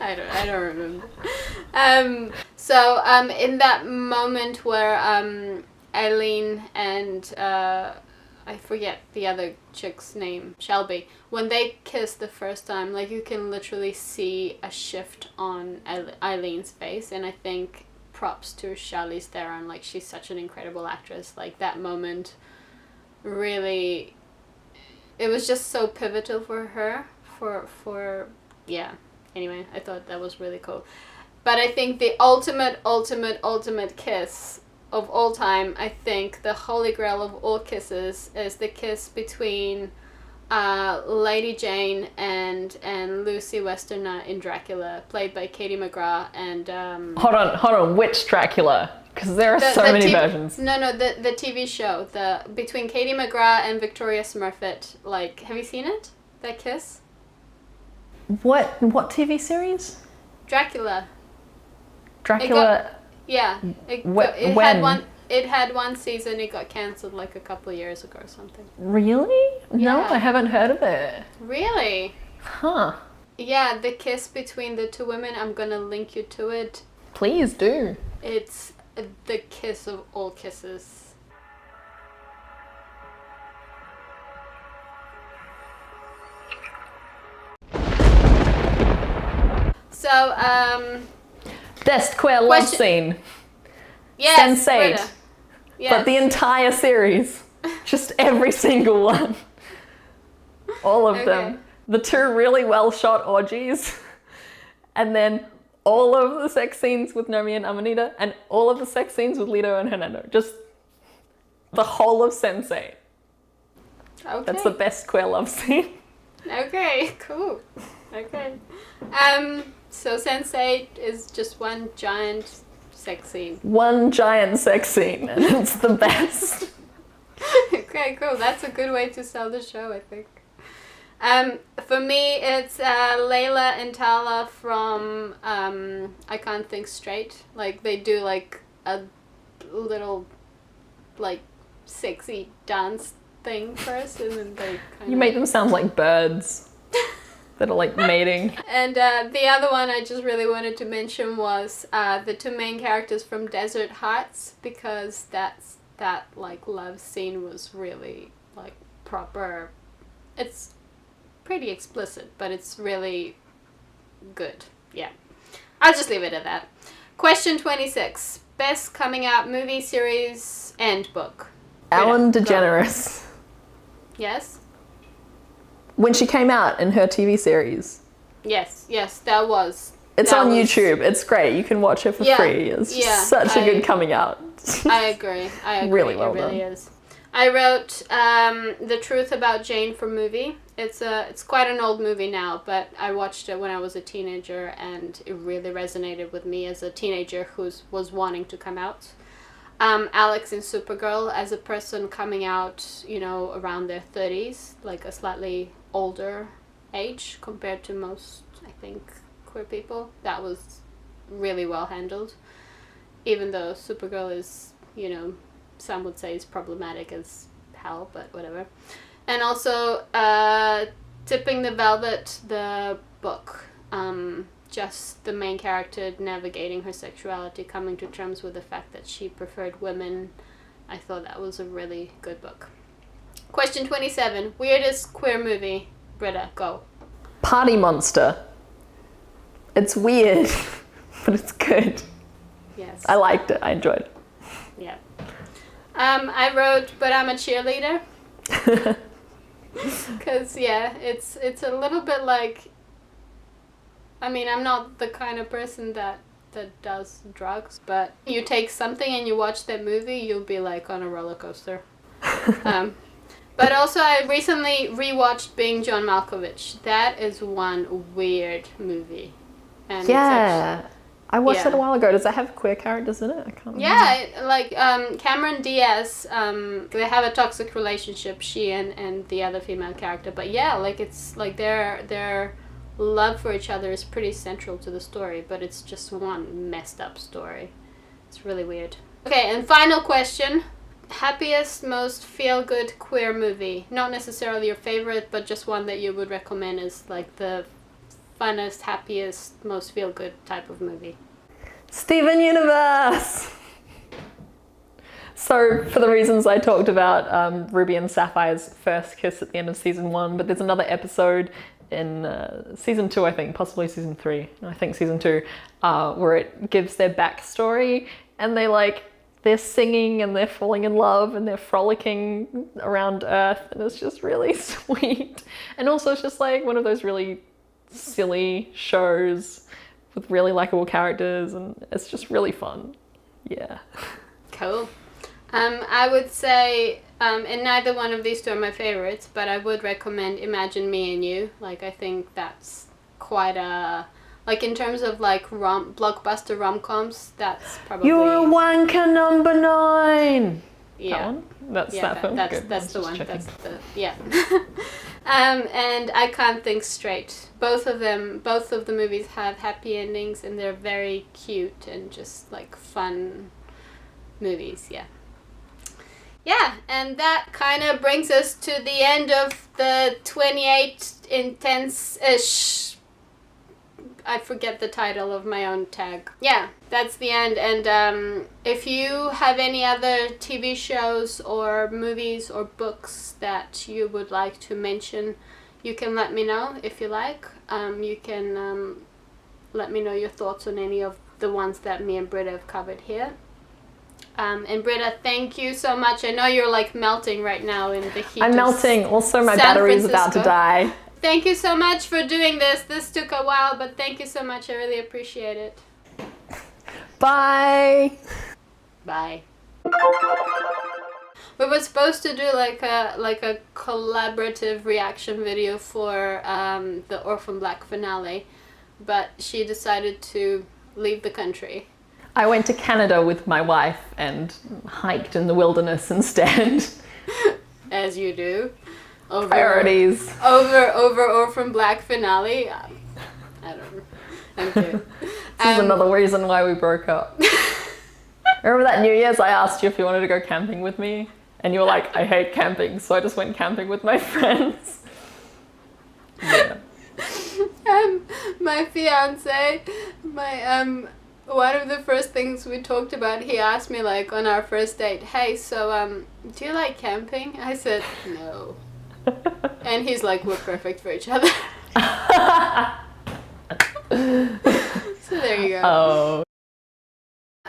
I don't remember. So in that moment where Eileen and I forget the other chick's name, Shelby, when they kiss the first time, like you can literally see a shift on Eileen's face, and I think props to Charlize Theron, like she's such an incredible actress. Like that moment really, it was just so pivotal for her, for yeah. Anyway, I thought that was really cool. But I think the ultimate kiss of all time, I think the holy grail of all kisses is the kiss between Lady Jane and Lucy Westenra in Dracula, played by Katie McGrath and... Hold on, which Dracula? Because there are so many versions. No, the TV show, between Katie McGrath and Victoria Smurfit. Like, have you seen it? That kiss? What TV series? Dracula. Dracula. When? It had one season. It got cancelled like a couple of years ago or something. Really? No, Yeah. I haven't heard of it. Really? Huh. Yeah, the kiss between the two women. I'm gonna link you to it. Please do. It's the kiss of all kisses. So, Best queer love scene. yes, Sense8. Greta. Yes. But the entire series. Just every single one. All of them. The 2 really well shot orgies. And then all of the sex scenes with Nomi and Amanita. And all of the sex scenes with Lito and Hernando. Just the whole of Sense8. Okay. That's the best queer love scene. Okay, cool. Okay. So Sense8 is just one giant sex scene. One giant sex scene, and it's the best. Okay, cool. That's a good way to sell the show, I think. For me, it's Layla and Tala from I Can't Think Straight. Like, they do, like, a little, like, sexy dance thing first, and then they kind You make them sound like birds that are, like, mating. And the other one I just really wanted to mention was the 2 main characters from Desert Hearts, because that like love scene was really like proper. It's pretty explicit, but it's really good. Yeah, I'll just leave it at that. Question 26: best coming out movie, series, and book. Ellen Go. DeGeneres. Yes. When she came out in her TV series. Yes, that was. It's that on was, YouTube. It's great. You can watch it for free. It's just such a good coming out. I agree. Really well it really done. is. I wrote The Truth About Jane for movie. It's quite an old movie now, but I watched it when I was a teenager, and it really resonated with me as a teenager who was wanting to come out. Alex in Supergirl, as a person coming out, around their 30s, like a slightly older age compared to most, I think, queer people. That was really well handled. Even though Supergirl is, some would say is problematic as hell, but whatever. And also, Tipping the Velvet, the book. Just the main character navigating her sexuality, coming to terms with the fact that she preferred women. I thought that was a really good book. Question 27. Weirdest queer movie. Britta, go. Party Monster. It's weird, but it's good. Yes. I liked it. I enjoyed it. Yeah. I wrote But I'm a Cheerleader. Because, it's a little bit like... I'm not the kind of person that does drugs, but you take something and you watch that movie, you'll be like on a roller coaster. But also I recently rewatched Being John Malkovich. That is one weird movie. And I watched it a while ago. Does that have queer characters in it? I can't remember. Yeah, Cameron Diaz, they have a toxic relationship, she and the other female character. But it's like their love for each other is pretty central to the story, but it's just one messed up story. It's really weird. Okay, and final question. Happiest, most feel-good queer movie. Not necessarily your favorite, but just one that you would recommend as like the funnest, happiest, most feel-good type of movie. Steven Universe! So, for the reasons I talked about, Ruby and Sapphire's first kiss at the end of season 1, but there's another episode in season 2, I think, possibly season 3, I think season 2, where it gives their backstory, and they're singing and they're falling in love and they're frolicking around Earth, and it's just really sweet. And also it's just like one of those really silly shows with really likable characters, and it's just really fun. Yeah. Cool. I would say, and neither one of these two are my favorites, but I would recommend Imagine Me and You. Like, I think that's quite a... Like, in terms of, like, blockbuster rom-coms, that's probably... You're a wanker number 9! Yeah. That one? That's that film? That's the one. Checking. Yeah. And I Can't Think Straight. Both of the movies have happy endings, and they're very cute and just, like, fun movies, yeah. Yeah, and that kind of brings us to the end of the 28 intense-ish... I forget the title of my own tag. Yeah, that's the end. And if you have any other TV shows or movies or books that you would like to mention, you can let me know if you like. You can let me know your thoughts on any of the ones that me and Britta have covered here. And Britta, thank you so much. I know you're like melting right now in the heat. I'm melting. Also, my battery is about to die. Thank you so much for doing this. This took a while, but thank you so much. I really appreciate it. Bye. Bye. We were supposed to do like a collaborative reaction video for the Orphan Black finale, but she decided to leave the country. I went to Canada with my wife and hiked in the wilderness instead. As you do. Priorities. Over Orphan Black finale. I don't know. I'm good. This is another reason why we broke up. Remember that New Year's I asked you if you wanted to go camping with me? And you were like, I hate camping, so I just went camping with my friends. Yeah. My fiance, one of the first things we talked about, he asked me like on our first date, hey, so do you like camping? I said, no. And he's like, we're perfect for each other. So there you go. Oh.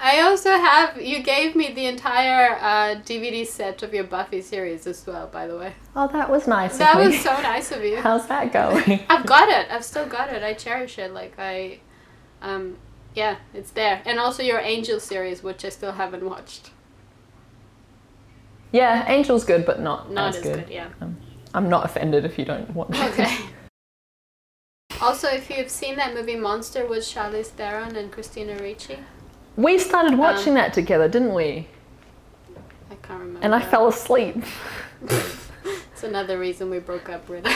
I also have, you gave me the entire DVD set of your Buffy series as well, by the way. Oh, that was nice That of me. was so nice of you. How's that going? I've got it. I've still got it. I cherish it. Like yeah, it's there. And also your Angel series, which I still haven't watched. Yeah, Angel's good, but not Not as as good. good, yeah. I'm not offended if you don't watch it. Okay. Also, if you've seen that movie Monster with Charlize Theron and Christina Ricci, We started watching that together, didn't we? I can't remember. And I fell asleep. It's another reason we broke up, really.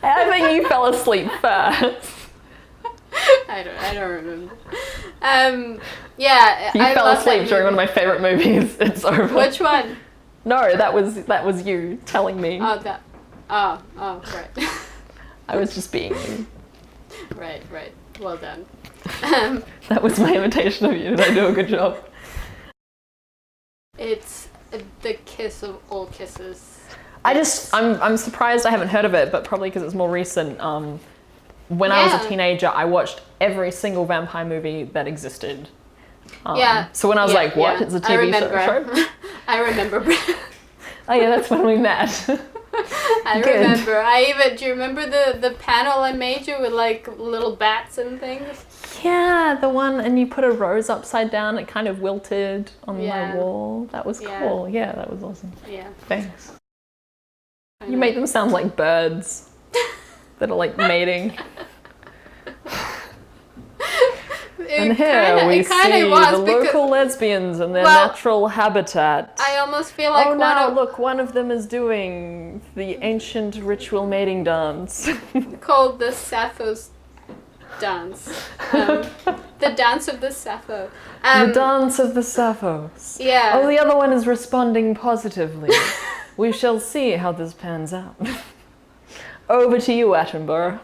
I think you fell asleep first. I don't remember. Yeah, You I fell love asleep that during one of movie. my favorite movies. It's over. Which one? No, that was you telling me. Oh, that. Oh, right. I was just being you. Right. Well done. That was my imitation of you. Did I do a good job? It's the kiss of all kisses. I'm surprised I haven't heard of it, but probably because it's more recent. When I was Yeah. a teenager, I watched every single vampire movie that existed. Yeah. So when I was like, what? Yeah. It's a I TV remember. show? I remember. Oh yeah, that's when we met. I Good. remember. Do you remember the panel I made you with like little bats and things? Yeah, the one, and you put a rose upside down, it kind of wilted on Yeah. my wall. That was Yeah. cool. Yeah, that was awesome. Yeah. Thanks. I You know. make them sound like birds that are like mating. And here we see the local lesbians and their natural habitat. I almost feel like Look, one of them is doing the ancient ritual mating dance. called the Sappho's dance. The dance of the Sappho. The dance of the Sapphos. Yeah. Oh, the other one is responding positively. We shall see how this pans out. Over to you, Attenborough.